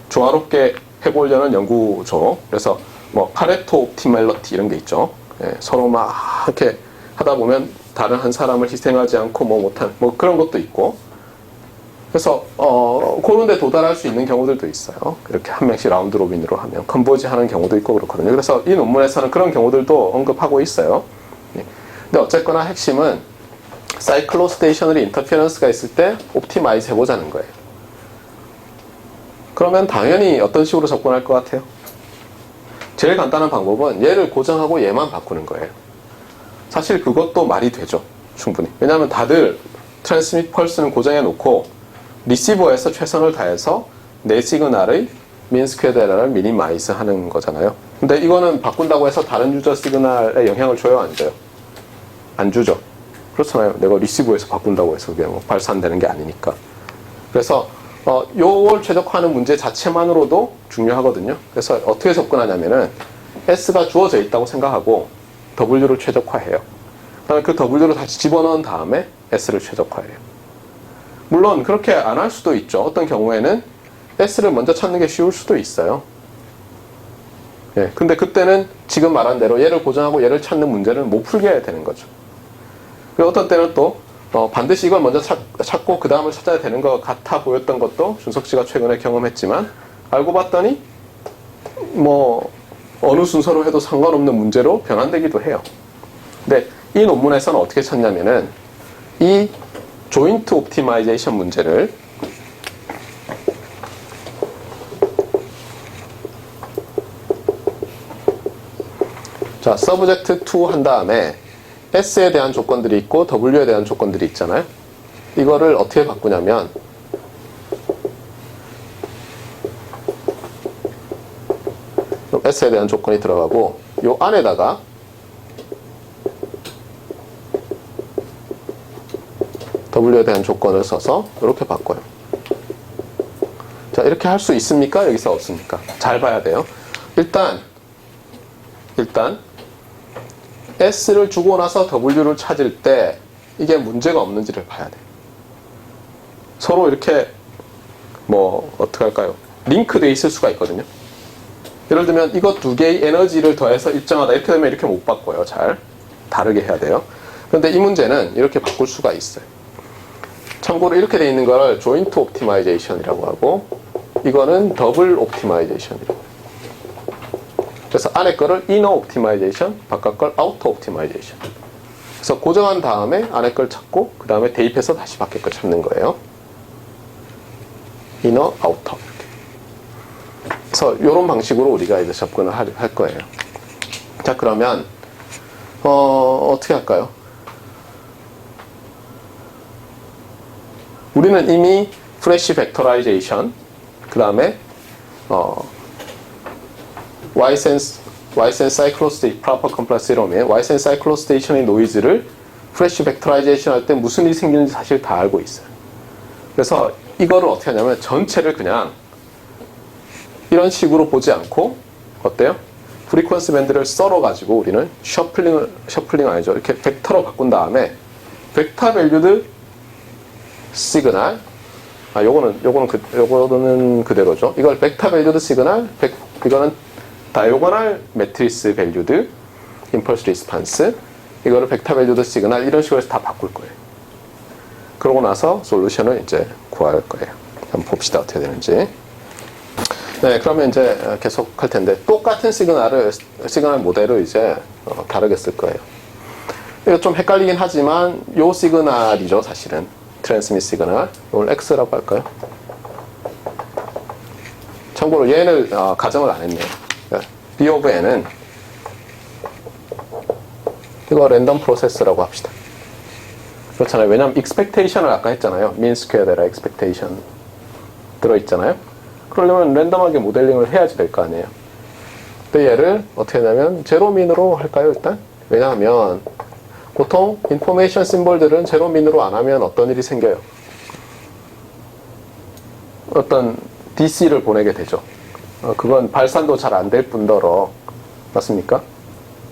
조화롭게 해보려는 연구죠. 그래서 뭐 파레토 옵티멀리티 이런 게 있죠. 예, 서로 막 이렇게 하다 보면 다른 한 사람을 희생하지 않고 못한 그런 것도 있고 그래서 그런 데 도달할 수 있는 경우들도 있어요. 이렇게 한 명씩 라운드 로빈으로 하면 컨버지 하는 경우도 있고 그렇거든요. 그래서 이 논문에서는 그런 경우들도 언급하고 있어요. 근데 어쨌거나 핵심은 사이클로스테이셔널리 인터페런스가 있을 때 옵티마이즈 해보자는 거예요. 그러면 당연히 어떤 식으로 접근할 것 같아요? 제일 간단한 방법은 얘를 고정하고 얘만 바꾸는 거예요. 사실 그것도 말이 되죠. 충분히. 왜냐하면 다들 트랜스밋 펄스는 고정해 놓고 리시버에서 최선을 다해서 내 시그널의 민 스퀘어드 에러를 미니마이즈 하는 거잖아요. 근데 이거는 바꾼다고 해서 다른 유저 시그널에 영향을 줘요? 안 줘요? 안 주죠. 그렇잖아요. 내가 리시브에서 바꾼다고 해서 그게 뭐 발산되는 게 아니니까. 그래서 요걸 최적화하는 문제 자체만으로도 중요하거든요. 그래서 어떻게 접근하냐면은 S가 주어져 있다고 생각하고 W를 최적화해요. 그다음에 그 W를 다시 집어넣은 다음에 S를 최적화해요. 물론 그렇게 안 할 수도 있죠. 어떤 경우에는 S를 먼저 찾는 게 쉬울 수도 있어요. 예, 근데 그때는 지금 말한 대로 얘를 고정하고 얘를 찾는 문제를 못 풀게 되는 거죠. 그리고 어떤 때는 또 반드시 이걸 먼저 찾고 그 다음을 찾아야 되는 것 같아 보였던 것도 준석 씨가 최근에 경험했지만 알고 봤더니 뭐 어느 순서로 해도 상관없는 문제로 변환되기도 해요. 근데 이 논문에서는 어떻게 찾냐면은 이 조인트 옵티마이제이션 문제를 자, 서브젝트 2 한 다음에 S에 대한 조건들이 있고 W에 대한 조건들이 있잖아요. 이거를 어떻게 바꾸냐면 S에 대한 조건이 들어가고 요 안에다가 W에 대한 조건을 써서 이렇게 바꿔요. 자, 이렇게 할 수 있습니까? 여기서 없습니까? 잘 봐야 돼요. 일단 S를 주고 나서 W를 찾을 때 이게 문제가 없는지를 봐야 돼요. 서로 이렇게 뭐 어떻게 할까요? 링크되어 있을 수가 있거든요. 예를 들면 이것 두 개의 에너지를 더해서 일정하다 이렇게 되면 이렇게 못 바꿔요. 잘 다르게 해야 돼요. 그런데 이 문제는 이렇게 바꿀 수가 있어요. 참고로 이렇게 되어 있는 걸 조인트 옵티마이제이션이라고 하고 이거는 더블 옵티마이제이션이라고. 그래서 안에 거를 이너 옵티마이제이션, 바깥 걸 아우터 옵티마이제이션. 그래서 고정한 다음에 안에 걸 찾고 그 다음에 대입해서 다시 밖에 걸 찾는 거예요. 이너, 아우터. 그래서 이런 방식으로 우리가 이제 접근을 할 거예요. 자, 그러면 어떻게 할까요? 우리는 이미 프레시 벡터라이제이션, 그 다음에 Ysense Cyclostate Proper Complex 이러면 Ysense Cyclostation의 노이즈를 프레시 벡터라이제이션 할 때 무슨 일이 생기는지 사실 다 알고 있어요. 그래서 이거를 어떻게 하냐면 전체를 그냥 이런 식으로 보지 않고 어때요? 프리퀀시 밴드를 썰어가지고 우리는 셔플링 아니죠. 이렇게 벡터로 바꾼 다음에 벡터 밸류드 시그널, 요거는 그대로죠. 이걸 벡터 밸류드 시그널, 이거는 다이오고널 매트리스 밸류드 임펄스 리스판스, 이거를 벡터 밸류드 시그널 이런 식으로 해서 다 바꿀 거예요. 그러고 나서 솔루션을 이제 구할 거예요. 한번 봅시다 어떻게 되는지. 네, 그러면 이제 계속 할 텐데 똑같은 시그널 모델을 이제 다르게 쓸 거예요. 이거 좀 헷갈리긴 하지만 요 시그널이죠, 사실은. 트랜스밋 시그널. 이걸 X라고 할까요? 참고로 얘는 가정을 안 했네요. B of N은 이거 랜덤 프로세스라고 합시다. 그렇잖아요. 왜냐면 expectation을 아까 했잖아요. mean square 대라 expectation 들어있잖아요. 그러려면 랜덤하게 모델링을 해야지 될 거 아니에요. 근데 얘를 어떻게 하냐면 제로민으로 할까요, 일단? 왜냐하면 보통 인포메이션 심볼들은 제로민으로 안 하면 어떤 일이 생겨요? 어떤 DC를 보내게 되죠. 그건 발산도 잘 안 될 뿐더러, 맞습니까?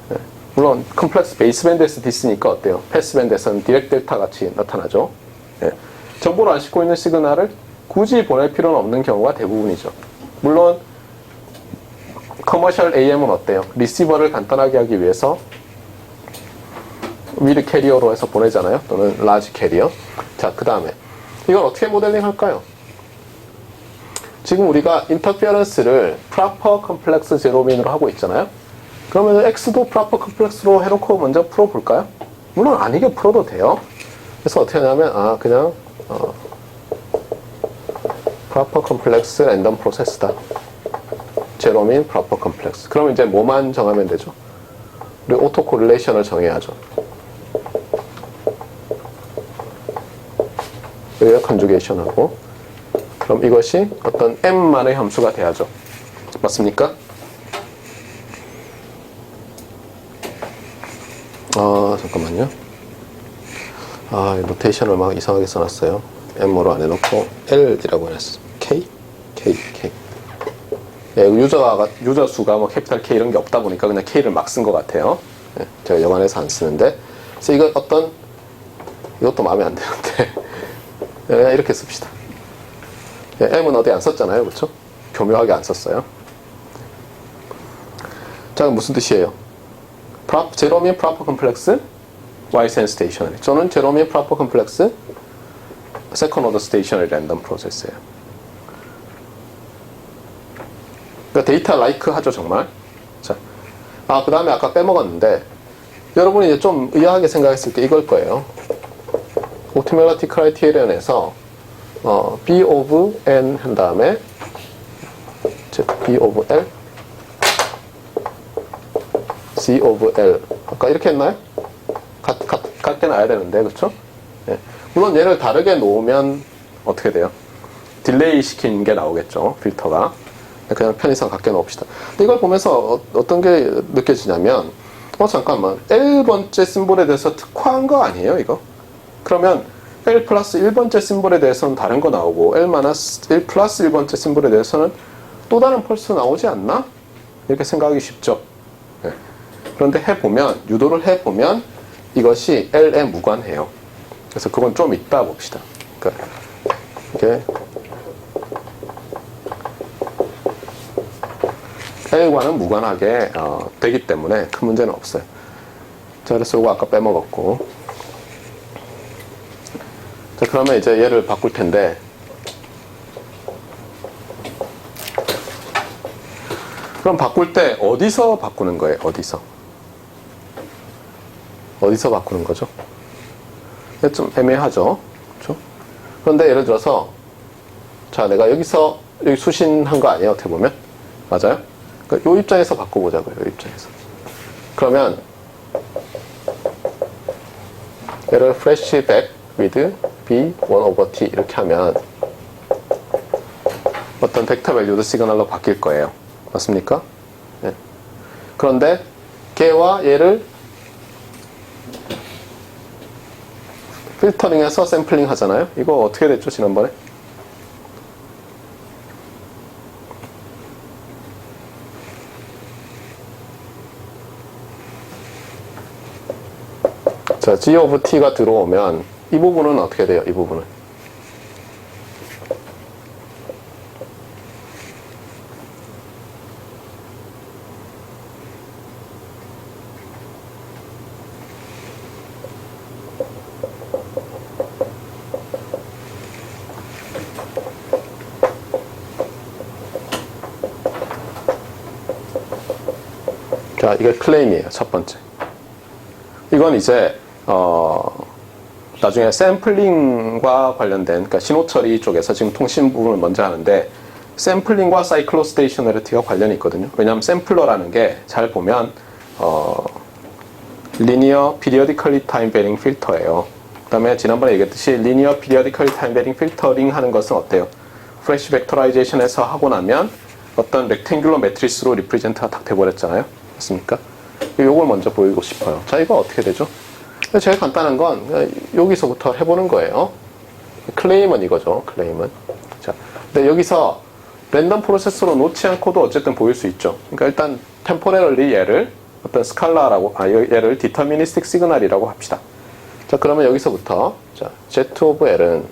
네. 물론 컴플렉스 베이스밴드에서 DC니까 어때요? 패스밴드에서는 디렉 델타 같이 나타나죠. 네. 정보를 안 싣고 있는 시그널을 굳이 보낼 필요는 없는 경우가 대부분이죠. 물론 커머셜 AM은 어때요? 리시버를 간단하게 하기 위해서 위드 캐리어로 해서 보내잖아요. 또는 라지 캐리어. 자, 그 다음에 이걸 어떻게 모델링 할까요? 지금 우리가 인터피어런스를 프로퍼 컴플렉스 제로민으로 하고 있잖아요. 그러면 X도 프로퍼 컴플렉스로 해놓고 먼저 풀어볼까요? 물론 아니게 풀어도 돼요. 그래서 어떻게 하냐면 그냥 프로퍼 컴플렉스 랜덤 프로세스다. 제로민 프로퍼 컴플렉스. 그럼 이제 뭐만 정하면 되죠? 우리 오토 코릴레이션을 정해야죠. 여기가 컨주게이션하고, 그럼 이것이 어떤 m만의 함수가 돼야죠. 맞습니까? 잠깐만요. 노테이션을 막 이상하게 써놨어요. M으로 안 해놓고 L이라고 해놨어. K. 예, 유저 수가 뭐 캐피탈 K 이런 게 없다 보니까 그냥 K를 막 쓴 것 같아요. 예, 제가 영안에서 안 쓰는데. 그래서 이것도 마음에 안 드는데. 그냥 이렇게 씁시다. 예, M은 어디 안 썼잖아요. 그쵸? 교묘하게 안 썼어요. 자, 무슨 뜻이에요? 제로미의 프로퍼 컴플렉스, Y센 스테이셔너리. 저는 제로미의 프로퍼 컴플렉스, 세컨 오더 스테이셔너리 랜덤 프로세스예요. 그러니까 데이터 라이크 하죠, 정말. 자, 그 다음에 아까 빼먹었는데, 여러분이 이제 좀 의아하게 생각했을 때 이걸 거예요. 옵티멀리티 크라이테리언에서 B of N 한 다음에 B of L, C of L. 아까 이렇게 했나요? 같게 놔야 되는데, 그쵸? 예. 물론 얘를 다르게 놓으면 어떻게 돼요? 딜레이 시킨 게 나오겠죠, 필터가. 그냥 편의상 같게 놓읍시다. 이걸 보면서 어떤 게 느껴지냐면, 잠깐만. L번째 심볼에 대해서 특화한 거 아니에요, 이거? 그러면 L 플러스 1번째 심볼에 대해서는 다른 거 나오고, L 플러스 1번째 심볼에 대해서는 또 다른 펄스 나오지 않나? 이렇게 생각하기 쉽죠. 네. 그런데 유도를 해보면 이것이 L에 무관해요. 그래서 그건 좀 이따 봅시다. 그러니까 이게 L과는 무관하게 되기 때문에 큰 문제는 없어요. 자, 그래서 이거 아까 빼먹었고. 자, 그러면 이제 얘를 바꿀 텐데, 그럼 바꿀 때 어디서 바꾸는 거예요? 어디서 바꾸는 거죠? 좀 애매하죠? 그렇죠? 그런데 예를 들어서, 자, 내가 여기 수신한 거 아니에요? 어떻게 보면? 맞아요? 그러니까 요 입장에서 바꿔보자고요. 요 입장에서. 그러면 얘를 flash back with B1 over T 이렇게 하면 어떤 벡터 밸류도 시그널로 바뀔 거예요. 맞습니까? 네. 그런데 걔와 얘를 필터링해서 샘플링 하잖아요. 이거 어떻게 됐죠, 지난번에? 자, G of T가 들어오면 이 부분은 어떻게 돼요? 이 부분은. 자, 이게 클레임이에요. 첫 번째. 이건 이제 나중에 샘플링과 관련된, 그러니까 신호 처리 쪽에서 지금 통신 부분을 먼저 하는데, 샘플링과 사이클로스테이셔너리티가 관련이 있거든요. 왜냐하면 샘플러라는 게 잘 보면 리니어 피리어디컬리 타임 베링 필터예요. 그 다음에 지난번에 얘기했듯이 리니어 피리어디컬리 타임 베링 필터링 하는 것은 어때요? 프레시 벡터라이제이션에서 하고 나면 어떤 렉탱귤러 매트리스로 리프레젠트가 딱 돼버렸잖아요. 맞습니까? 요걸 먼저 보이고 싶어요. 자, 이거 어떻게 되죠? 제일 간단한 건 여기서부터 해보는 거예요. 클레임은 이거죠. 클레임은. 자, 근데 여기서 랜덤 프로세서로 놓지 않고도 어쨌든 보일 수 있죠. 그러니까 일단 템포레럴리 얘를 어떤 스칼라라고, 얘를 디터미니스틱 시그널이라고 합시다. 자, 그러면 여기서부터 자, Z of L은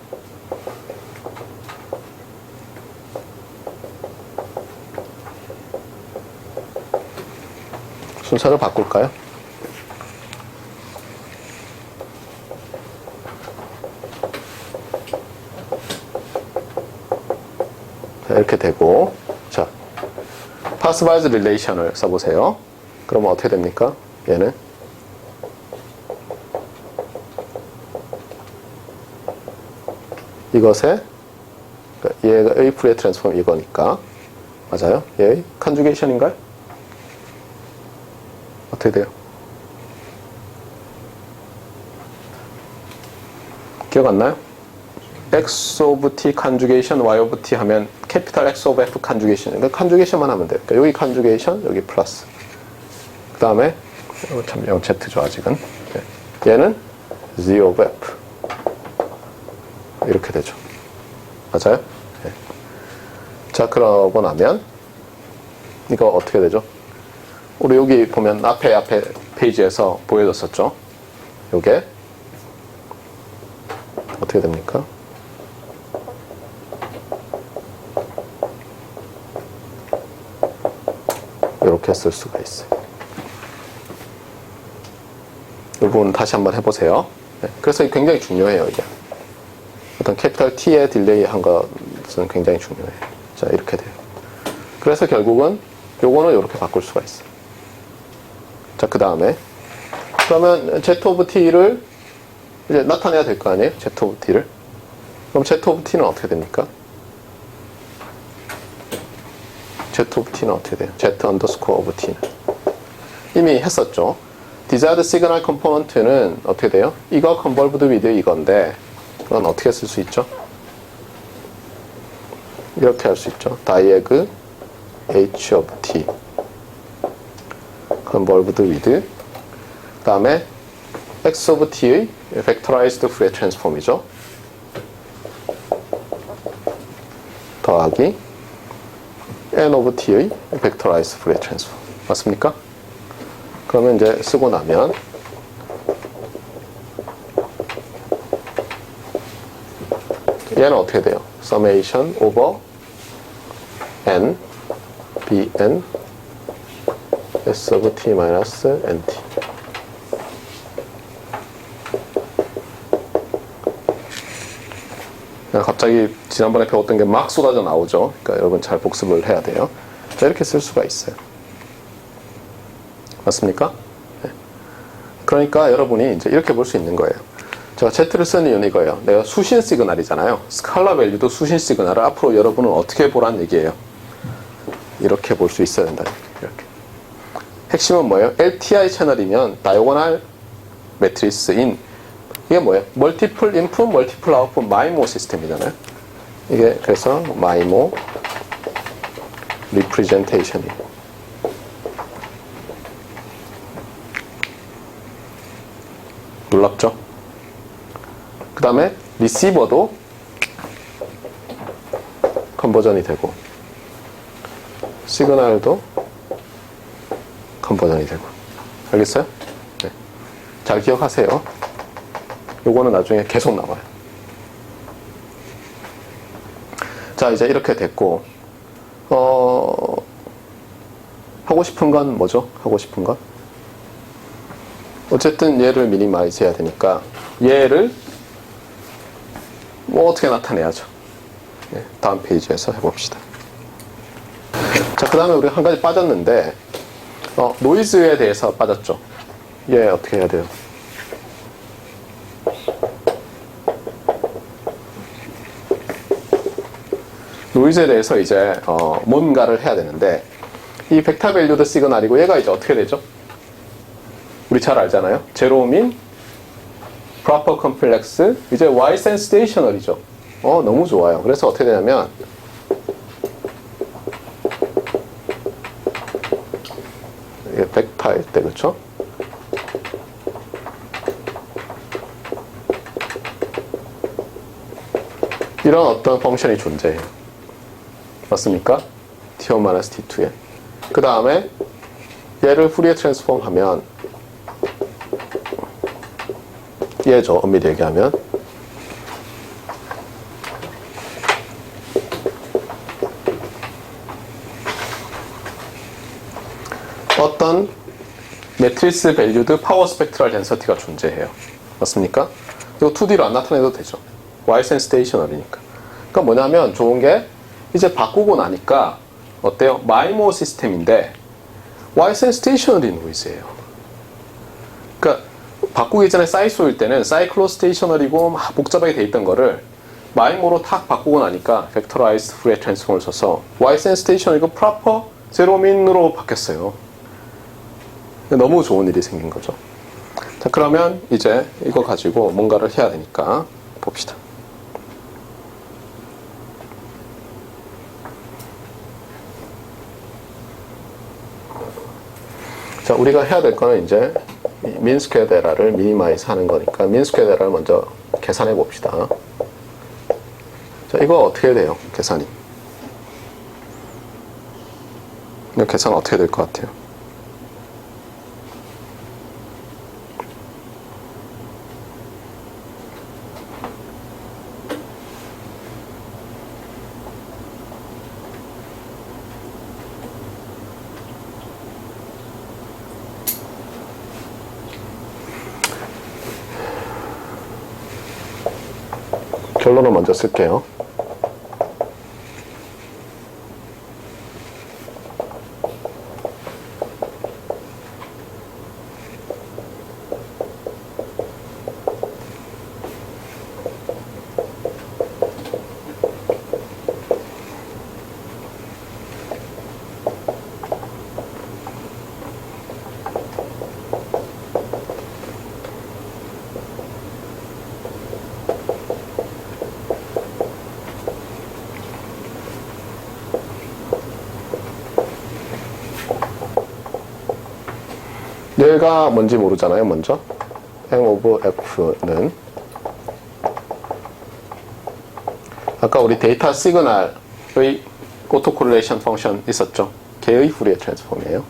순서를 바꿀까요? 자, 이렇게 되고, 자, 파스바이즈 릴레이션을 써보세요. 그러면 어떻게 됩니까? 얘는 이것에 얘가 A 프리에 트랜스폼 이거니까 맞아요? 얘의 컨주게이션인가요? 어떻게 돼요? 기억 안 나요? X of T conjugation Y of T 하면 캐피탈 X of F conjugation. 그러니까 conjugation만 하면 돼요. 그러니까 여기 conjugation, 여기 플러스. 그 다음에 참 0Z죠 아직은. 얘는 Z of F. 이렇게 되죠. 맞아요? 네. 자, 그러고 나면 이거 어떻게 되죠? 우리 여기 보면 앞에 페이지에서 보여줬었죠. 요게 어떻게 됩니까? 이렇게 쓸 수가 있어요. 이 부분 다시 한번 해보세요. 네. 그래서 굉장히 중요해요, 이게. 어떤 캐피탈 T에 딜레이 한 것은 굉장히 중요해요. 자, 이렇게 돼요. 그래서 결국은 요거는 이렇게 바꿀 수가 있어요. 자, 그 다음에 그러면 Z of T를 이제 나타내야 될 거 아니에요? Z of T를. 그럼 Z of T는 어떻게 됩니까? Z of T는 어떻게 돼요? Z underscore of T는 이미 했었죠. desired signal component는 어떻게 돼요? 이거 convolved with 이건데 그건 어떻게 쓸 수 있죠? 이렇게 할 수 있죠. diag H of T convolved with 그 다음에 X of T의 factorized Fourier transform이죠. 더하기 N of T의 factorized Fourier transform. 맞습니까? 그러면 이제 쓰고 나면 얘는 어떻게 돼요? summation over n bn s of t minus nt. 갑자기 지난번에 배웠던 게 막 쏟아져 나오죠. 그러니까 여러분 잘 복습을 해야 돼요. 자, 이렇게 쓸 수가 있어요. 맞습니까? 네. 그러니까 여러분이 이제 이렇게 볼 수 있는 거예요. 제가 Z를 쓰는 이유는 이거예요. 내가 수신 시그널이잖아요. 스칼라 밸류도 수신 시그널을 앞으로 여러분은 어떻게 보란 얘기예요. 이렇게 볼 수 있어야 된다. 이렇게. 핵심은 뭐예요? LTI 채널이면 다이고널 매트리스인 이게 뭐예요? 멀티플 인풋, 멀티플 아웃풋 마이모 시스템이잖아요. 이게 그래서 마이모 리프레젠테이션이에요. 놀랍죠? 그 다음에 리시버도 컨버전이 되고 시그널도 컨버전이 되고. 알겠어요? 네. 잘 기억하세요. 요거는 나중에 계속 나와요. 자, 이제 이렇게 됐고 하고 싶은 건 뭐죠? 하고 싶은 건? 어쨌든 얘를 미니마이즈 해야 되니까 얘를 뭐 어떻게 나타내야죠. 네, 다음 페이지에서 해봅시다. 자, 그 다음에 우리 한 가지 빠졌는데 노이즈에 대해서 빠졌죠. 얘 어떻게 해야 돼요? 노이즈에 대해서 이제 뭔가를 해야 되는데 이 벡터 밸류드 시그널이고 얘가 이제 어떻게 되죠? 우리 잘 알잖아요. 제로민, proper complex, 이제 Ysen stationary죠. 너무 좋아요. 그래서 어떻게 되냐면 이게 벡터일 때 그렇죠? 이런 어떤 펑션이 존재해요. 맞습니까? T1-T2에. 그 다음에 얘를 후리에 트랜스폼 하면 얘죠. 엄밀히 얘기하면 어떤 매트리스 밸류드 파워 스펙트럴 덴서티가 존재해요. 맞습니까? 이거 2D로 안 나타내도 되죠. Ysen stationary니까. 그러니까 뭐냐면 좋은 게 이제 바꾸고 나니까 어때요? 마이모 시스템인데 Ysen stationary 노이즈예요. 그러니까 바꾸기 전에 사이소일 때는 사이클로 스테이셔너리고 막 복잡하게 돼 있던 거를 마이모로 탁 바꾸고 나니까 벡터라이즈드 프리에 트랜스폼을 써서 Ysen 스테이셔너리고 프로퍼 제로민으로 바뀌었어요. 너무 좋은 일이 생긴 거죠. 자, 그러면 이제 이거 가지고 뭔가를 해야 되니까 봅시다. 자, 우리가 해야 될 거는 이제 민스퀘어 데라를 미니마이즈 하는 거니까 민스퀘어 데라를 먼저 계산해 봅시다. 자, 이거 어떻게 돼요? 계산이. 이거 계산 어떻게 될 것 같아요? 결론을 먼저 쓸게요. 얘가 뭔지 모르잖아요, 먼저. M of F는 아까 우리 데이터 시그널의 오토코릴레이션 펑션 있었죠. 걔의 후리에 트랜스폼이에요.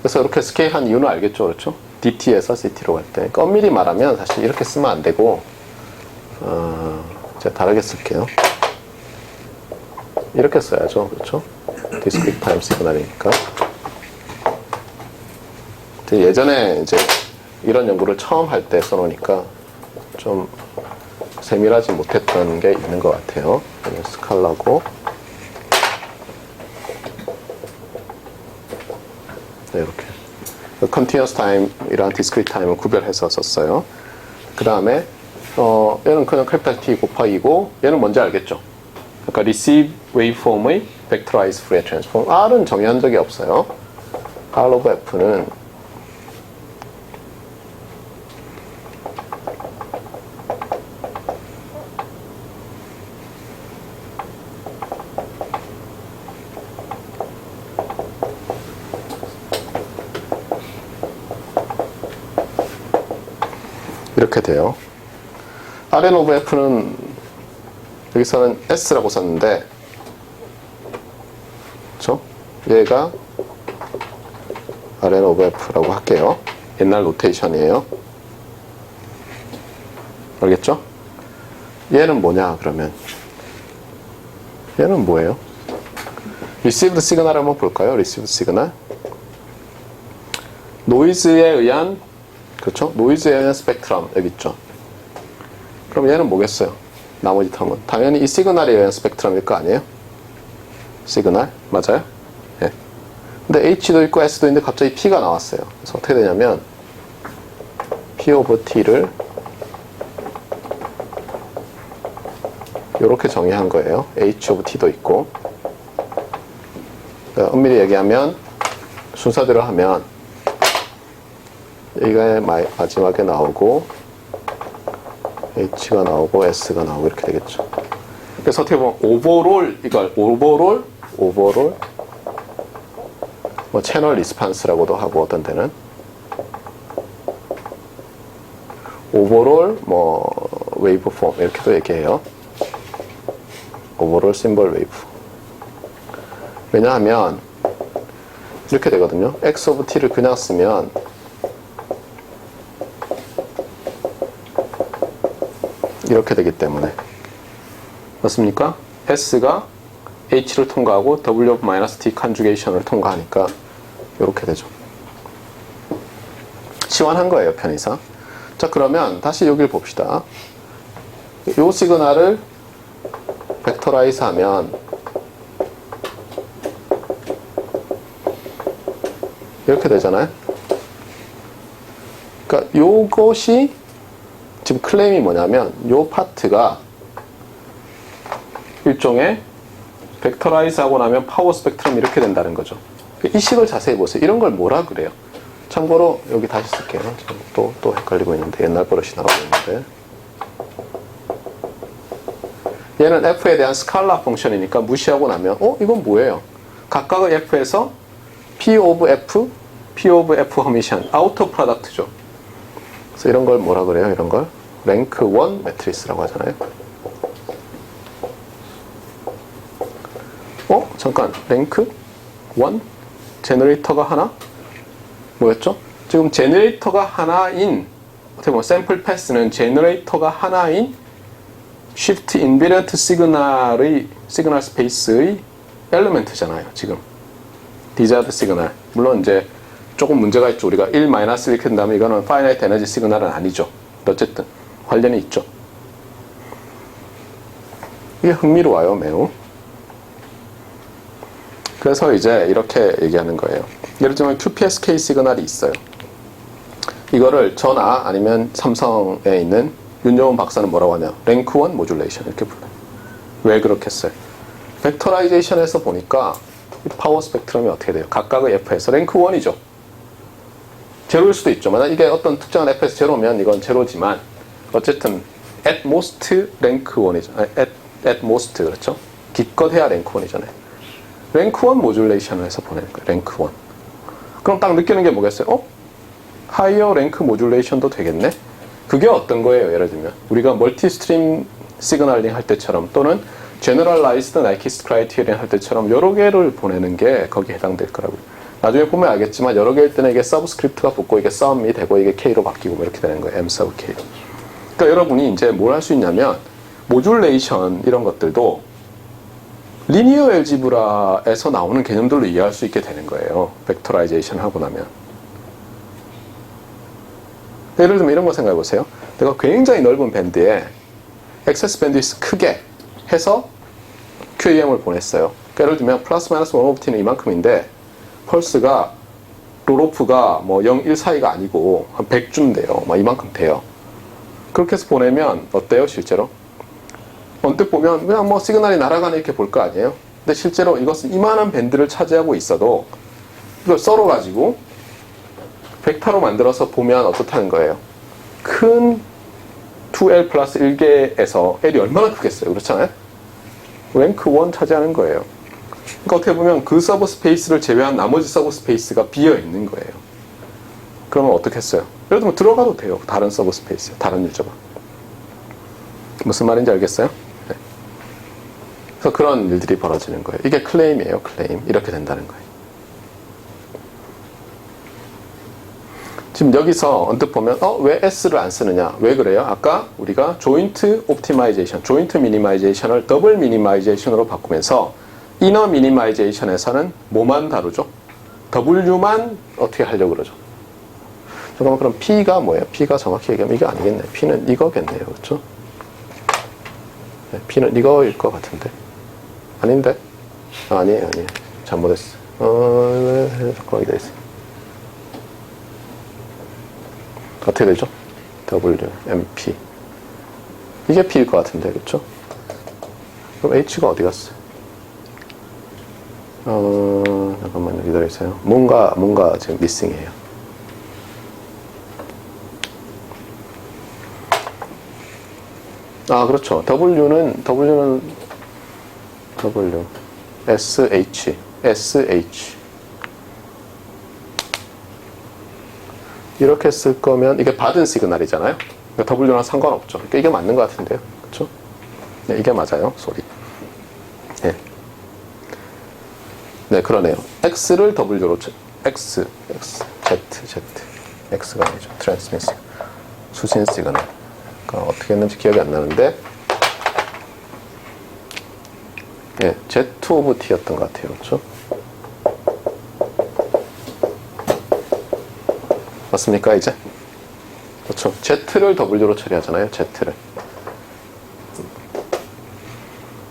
그래서 이렇게 스케일한 이유는 알겠죠, 그렇죠? DT에서 CT로 갈 때. 그러니까 엄밀히 말하면 사실 이렇게 쓰면 안 되고, 제가 다르게 쓸게요. 이렇게 써야죠, 그렇죠? 디스크리트 타임 시그널이니까. 예전에 이제 이런 연구를 처음 할 때 써놓으니까 좀 세밀하지 못했던 게 있는 것 같아요. 스칼라고. 네, 이렇게. Continuous time이랑 discrete time을 구별해서 썼어요. 그 다음에, 얘는 그냥 캐피탈 T 곱하기고, 얘는 뭔지 알겠죠? 그러니까 receive waveform의 vectorized Fourier transform. R은 정의한 적이 없어요. R of F는 이렇게 돼요. Rn of F는 여기서는 S라고 썼는데, 그렇죠? 얘가 Rn of F라고 할게요. 옛날 노테이션이에요. 알겠죠? 얘는 뭐냐 그러면? 얘는 뭐예요? Received signal 한번 볼까요? Received signal. 노이즈에 의한, 그렇죠? 노이즈에 의한 스펙트럼 여기 있죠. 그럼 얘는 뭐겠어요? 나머지 텀은 당연히 이 시그널에 의한 스펙트럼일 거 아니에요? 시그널 맞아요? 예. 근데 H도 있고 S도 있는데 갑자기 P가 나왔어요. 그래서 어떻게 되냐면 P of T를 이렇게 정의한 거예요. H of T도 있고. 그러니까 엄밀히 얘기하면 순서대로 하면 여기가 마지막에 나오고 H가 나오고 S가 나오고 이렇게 되겠죠. 그래서 어떻게 보면 오버롤 이걸 오버롤 뭐 채널 리스판스라고도 하고 어떤 데는 오버롤 뭐 웨이브 폼 이렇게도 얘기해요. 오버롤 심벌 웨이브. 왜냐하면 이렇게 되거든요. X of T를 그냥 쓰면 이렇게 되기 때문에 맞습니까? S가 H를 통과하고 W of -T 컨주게이션을 통과하니까 이렇게 되죠. 시원한 거예요, 편의상. 자, 그러면 다시 여기를 봅시다. 이 시그널을 벡터라이즈 하면 이렇게 되잖아요. 그러니까 요것이 지금 클레임이 뭐냐면 요 파트가 일종의 벡터라이즈 하고 나면 파워 스펙트럼 이렇게 된다는 거죠. 이 식을 자세히 보세요. 이런 걸 뭐라 그래요? 참고로 여기 다시 쓸게요. 또 헷갈리고 있는데 옛날 버릇이 나오고 있는데 얘는 F에 대한 스칼라 펑션이니까 무시하고 나면 이건 뭐예요? 각각의 F에서 P of F, P of F 허미션 아우터 프로덕트죠. 그래서 이런 걸 뭐라 그래요? 이런 걸 랭크 1 매트리스라고 하잖아요. 잠깐, 랭크 1? 제너레이터가 하나? 뭐였죠? 지금 제너레이터가 하나인, 어떻게 보면 샘플 패스는 제너레이터가 하나인 shift invariant 시그널 스페이스의 엘리멘트잖아요, 지금. desired 시그널. 물론 이제 조금 문제가 있죠. 우리가 1 마이너스 이렇게 된다면 이거는 finite energy 시그널은 아니죠. 어쨌든 관련이 있죠. 이게 흥미로워요, 매우. 그래서 이제 이렇게 얘기하는 거예요. 예를 들면 QPSK 시그널이 있어요. 이거를 저나 아니면 삼성에 있는 윤정원 박사는 뭐라고 하냐? 랭크 1 모듈레이션 이렇게 불러요. 왜 그렇게 써요? 벡터라이제이션에서 보니까 파워 스펙트럼이 어떻게 돼요? 각각의 F에서 랭크 1이죠. 제로일 수도 있죠. 만약 이게 어떤 특정한 F에서 제로면 이건 제로지만 어쨌든 at most 랭크 1이죠. at most 그렇죠? 기껏해야 랭크 1이잖아요. 랭크 1 모듈레이션을 해서 보내는 거예요. 랭크 1. 그럼 딱 느끼는 게 뭐겠어요? 하이어 랭크 모듈레이션도 되겠네? 그게 어떤 거예요? 예를 들면 우리가 멀티 스트림 시그널링 할 때처럼 또는 제너럴라이즈드 나이키스 크라이테리언 할 때처럼 여러 개를 보내는 게 거기에 해당될 거라고요. 나중에 보면 알겠지만 여러 개일 때는 이게 서브스크립트가 붙고 이게 썸이 되고 이게 K로 바뀌고 뭐 이렇게 되는 거예요. M 서브 K로. 그러니까 여러분이 이제 뭘 할 수 있냐면 모듈레이션 이런 것들도 리니어 엘지브라에서 나오는 개념들로 이해할 수 있게 되는 거예요. 벡터라이제이션 하고 나면. 예를 들면 이런 거 생각해 보세요. 내가 굉장히 넓은 밴드에 액세스 밴드위스 크게 해서 QAM을 보냈어요. 그러니까 예를 들면 플러스 마이너스 1 오브 t는 이만큼인데 펄스가 롤오프가 뭐 0, 1 사이가 아니고 한 100쯤 돼요. 막 이만큼 돼요. 그렇게 해서 보내면 어때요, 실제로? 언뜻 보면 그냥 뭐 시그널이 날아가네 이렇게 볼 거 아니에요? 근데 실제로 이것은 이만한 밴드를 차지하고 있어도 이걸 썰어가지고 벡터로 만들어서 보면 어떻다는 거예요? 큰 2L 플러스 1개에서 L이 얼마나 크겠어요? 그렇잖아요? 랭크 1 차지하는 거예요. 그러니까 어떻게 보면 그 서브 스페이스를 제외한 나머지 서브 스페이스가 비어 있는 거예요. 그러면 어떻게 했어요? 예를 들면 들어가도 돼요. 다른 서브 스페이스, 다른 유저가. 무슨 말인지 알겠어요? 네. 그래서 그런 일들이 벌어지는 거예요. 이게 클레임이에요, 클레임. 이렇게 된다는 거예요. 지금 여기서 언뜻 보면 왜 S를 안 쓰느냐? 왜 그래요? 아까 우리가 조인트 옵티마이제이션, 조인트 미니마이제이션을 더블 미니마이제이션으로 바꾸면서 이너 미니마이제이션에서는 뭐만 다루죠? W만 어떻게 하려고 그러죠? 잠깐만, 그럼 P가 뭐예요? P가 정확히 얘기하면 이게 아니겠네. P는 이거겠네요. 그렇죠? 네, P는 이거일 것 같은데. 아닌데? 아니에요. 잘못했어. 거기 돼 있어요. 어떻게 되죠? W, M, P. 이게 P일 것 같은데, 그쵸? 그럼 H가 어디 갔어요? 잠깐만요, 기다려주세요. 뭔가 지금 미싱이에요. 그렇죠. W는 W, SH. 이렇게 쓸 거면 이게 받은 시그널이잖아요. 그러니까 W랑 상관없죠. 그러니까 이게 맞는 것 같은데요. 그렇죠? 네, 이게 맞아요. 소리. 네. 네, 그러네요. X를 W로 Z. X가 아니죠. 트랜스미트 시그널. 수신 시그널. 그러니까 어떻게 했는지 기억이 안 나는데 네, Z 오브 T였던 것 같아요. 그렇죠? 맞습니까, 이제? 그렇죠. Z를 W로 처리하잖아요, Z를.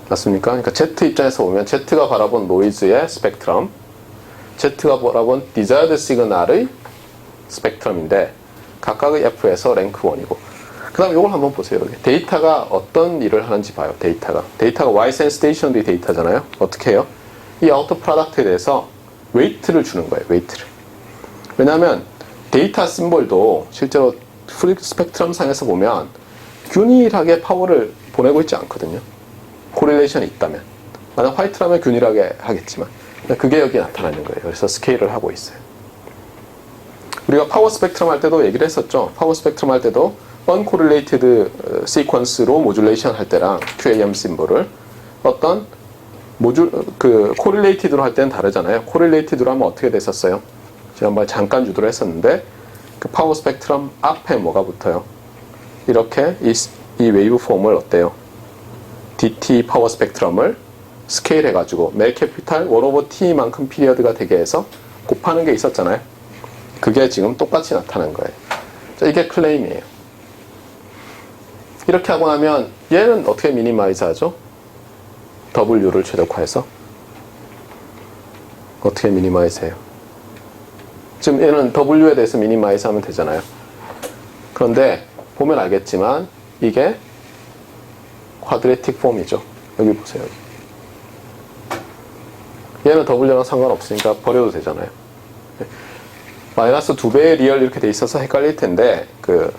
맞습니까? 그러니까 Z 입장에서 보면 Z가 바라본 노이즈의 스펙트럼, Z가 바라본 desired 시그널의 스펙트럼인데 각각의 F에서 랭크 1이고 그 다음에 이걸 한번 보세요. 여기. 데이터가 어떤 일을 하는지 봐요. 데이터가 Ysense 스테이션리 데이터잖아요. 어떻게 해요? 이 아우터 프로덕트에 대해서 웨이트를 주는 거예요. 웨이트를. 왜냐하면 데이터 심볼도 실제로 프리 스펙트럼 상에서 보면 균일하게 파워를 보내고 있지 않거든요. 코릴레이션이 있다면. 만약 화이트라면 균일하게 하겠지만 그게 여기 나타나는 거예요. 그래서 스케일을 하고 있어요. 우리가 파워 스펙트럼 할 때도 얘기를 했었죠. 파워 스펙트럼 할 때도 uncorrelated sequence로 모듈레이션 할 때랑 QAM 심볼을 어떤 모듈 그 코릴레이티드로 할 때는 다르잖아요. 코릴레이티드로 하면 어떻게 됐었어요? 지난번에 잠깐 주도를 했었는데 그 파워 스펙트럼 앞에 뭐가 붙어요? 이렇게 이 웨이브 폼을 어때요? DT 파워 스펙트럼을 스케일 해가지고 매 캐피탈 1/t만큼 피리어드가 되게 해서 곱하는 게 있었잖아요. 그게 지금 똑같이 나타난 거예요. 자, 이게 클레임이에요. 이렇게 하고 나면 얘는 어떻게 미니마이즈 하죠? W를 최적화해서 어떻게 미니마이즈 해요? 지금 얘는 W에 대해서 미니마이즈 하면 되잖아요. 그런데 보면 알겠지만 이게 쿼드레틱 폼이죠. 여기 보세요. 얘는 W랑 상관없으니까 버려도 되잖아요. 마이너스 2배의 리얼 이렇게 돼 있어서 헷갈릴 텐데 그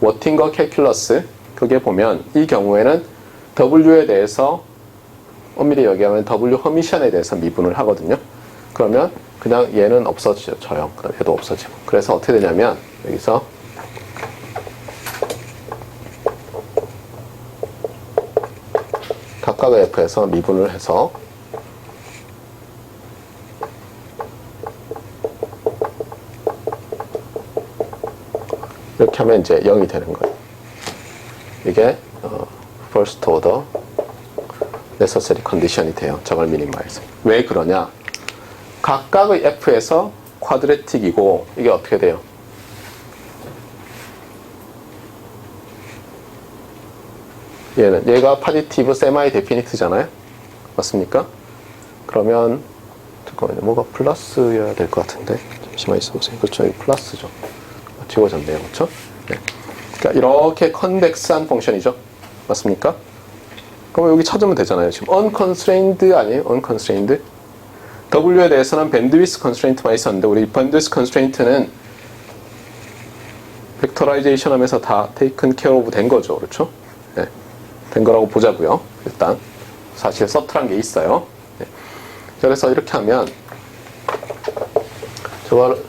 워팅거 캘큘러스 그게 보면 이 경우에는 W에 대해서 엄밀히 얘기하면 W 허미션에 대해서 미분을 하거든요. 그러면 그냥 얘는 없어져요. 그다음 얘도 없어지고. 그래서 어떻게 되냐면 여기서 각각의 F에서 미분을 해서 이렇게 하면 이제 0이 되는 거예요. 이게 first order necessary condition이 돼요. 저걸 미니마이즈. 왜 그러냐? 각각의 F에서 쿼드레틱이고 이게 어떻게 돼요? 얘가 파지티브 세마이 데피니트잖아요. 맞습니까? 그러면 잠깐만요. 뭐가 플러스여야 될 것 같은데 잠시만 있어보세요. 그렇죠. 여기 플러스죠. 지워졌네요. 그렇죠? 네. 그러니까 이렇게 컨벡스한 펑션이죠. 맞습니까? 그럼 여기 찾으면 되잖아요. 지금 unconstrained 아니에요? unconstrained. W에 대해서는 밴드위스 컨스트레인트만 있었는데 우리 밴드위스 컨스트레인트는 벡터라이제이션 하면서 다 taken care of 된 거죠. 그렇죠? 네. 된 거라고 보자고요. 일단 사실 서툴한 게 있어요. 네. 그래서 이렇게 하면 저걸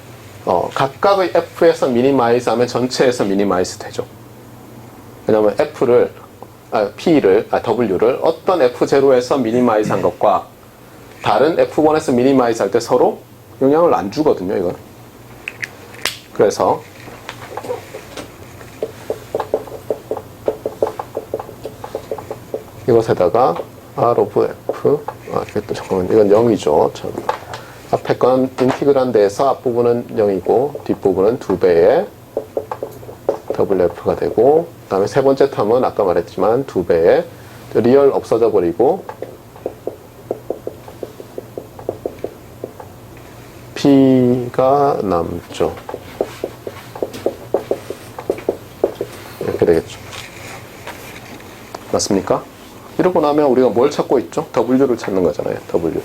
각각의 F에서 미니마이즈 하면 전체에서 미니마이즈 되죠. 왜냐면 W를 어떤 F0에서 미니마이즈 한 것과 다른 F1에서 미니마이즈 할 때 서로 영향을 안 주거든요, 이건. 그래서 이것에다가 R of F 이것도 잠깐만 이건 0이죠. 앞에 건 인티그란드에서 앞부분은 0이고 뒷부분은 2배의 WF가 되고 그 다음에 세 번째 텀은 아까 말했지만 2배의 리얼 없어져 버리고 P가 남죠. 이렇게 되겠죠. 맞습니까? 이러고 나면 우리가 뭘 찾고 있죠? W를 찾는 거잖아요. W.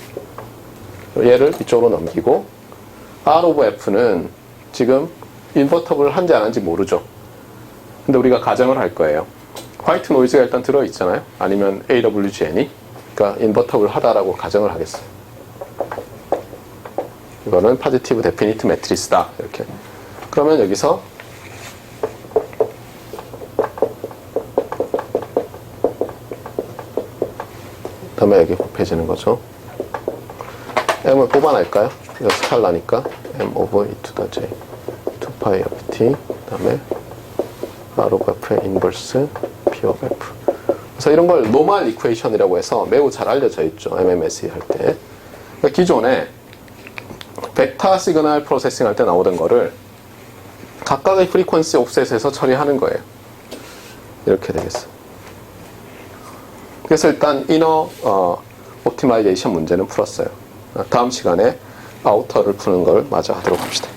얘를 이쪽으로 넘기고 R of F는 지금 인버터블 한지 안 한지 모르죠. 근데 우리가 가정을 할 거예요. 화이트 노이즈가 일단 들어있잖아요. 아니면 AWGN이. 그러니까 인버터블 하다라고 가정을 하겠어요. 이거는 파지티브 데피니트 매트리스다. 이렇게. 그러면 여기서 다음에 여기 곱해지는 거죠. M을 뽑아낼까요? 이거 스칼라니까 M over E to the J 2파이 of T 그 다음에 R of F의 인버스 P of F. 그래서 이런 걸 노멀 이퀘이션이라고 해서 매우 잘 알려져 있죠. MMSE 할 때. 그러니까 기존에 벡터 시그널 프로세싱 할 때 나오던 거를 각각의 프리퀀시 옵셋에서 처리하는 거예요. 이렇게 되겠어. 그래서 일단 이너 옵티마이제이션 문제는 풀었어요. 다음 시간에 아우터를 푸는 걸 마저 하도록 합시다.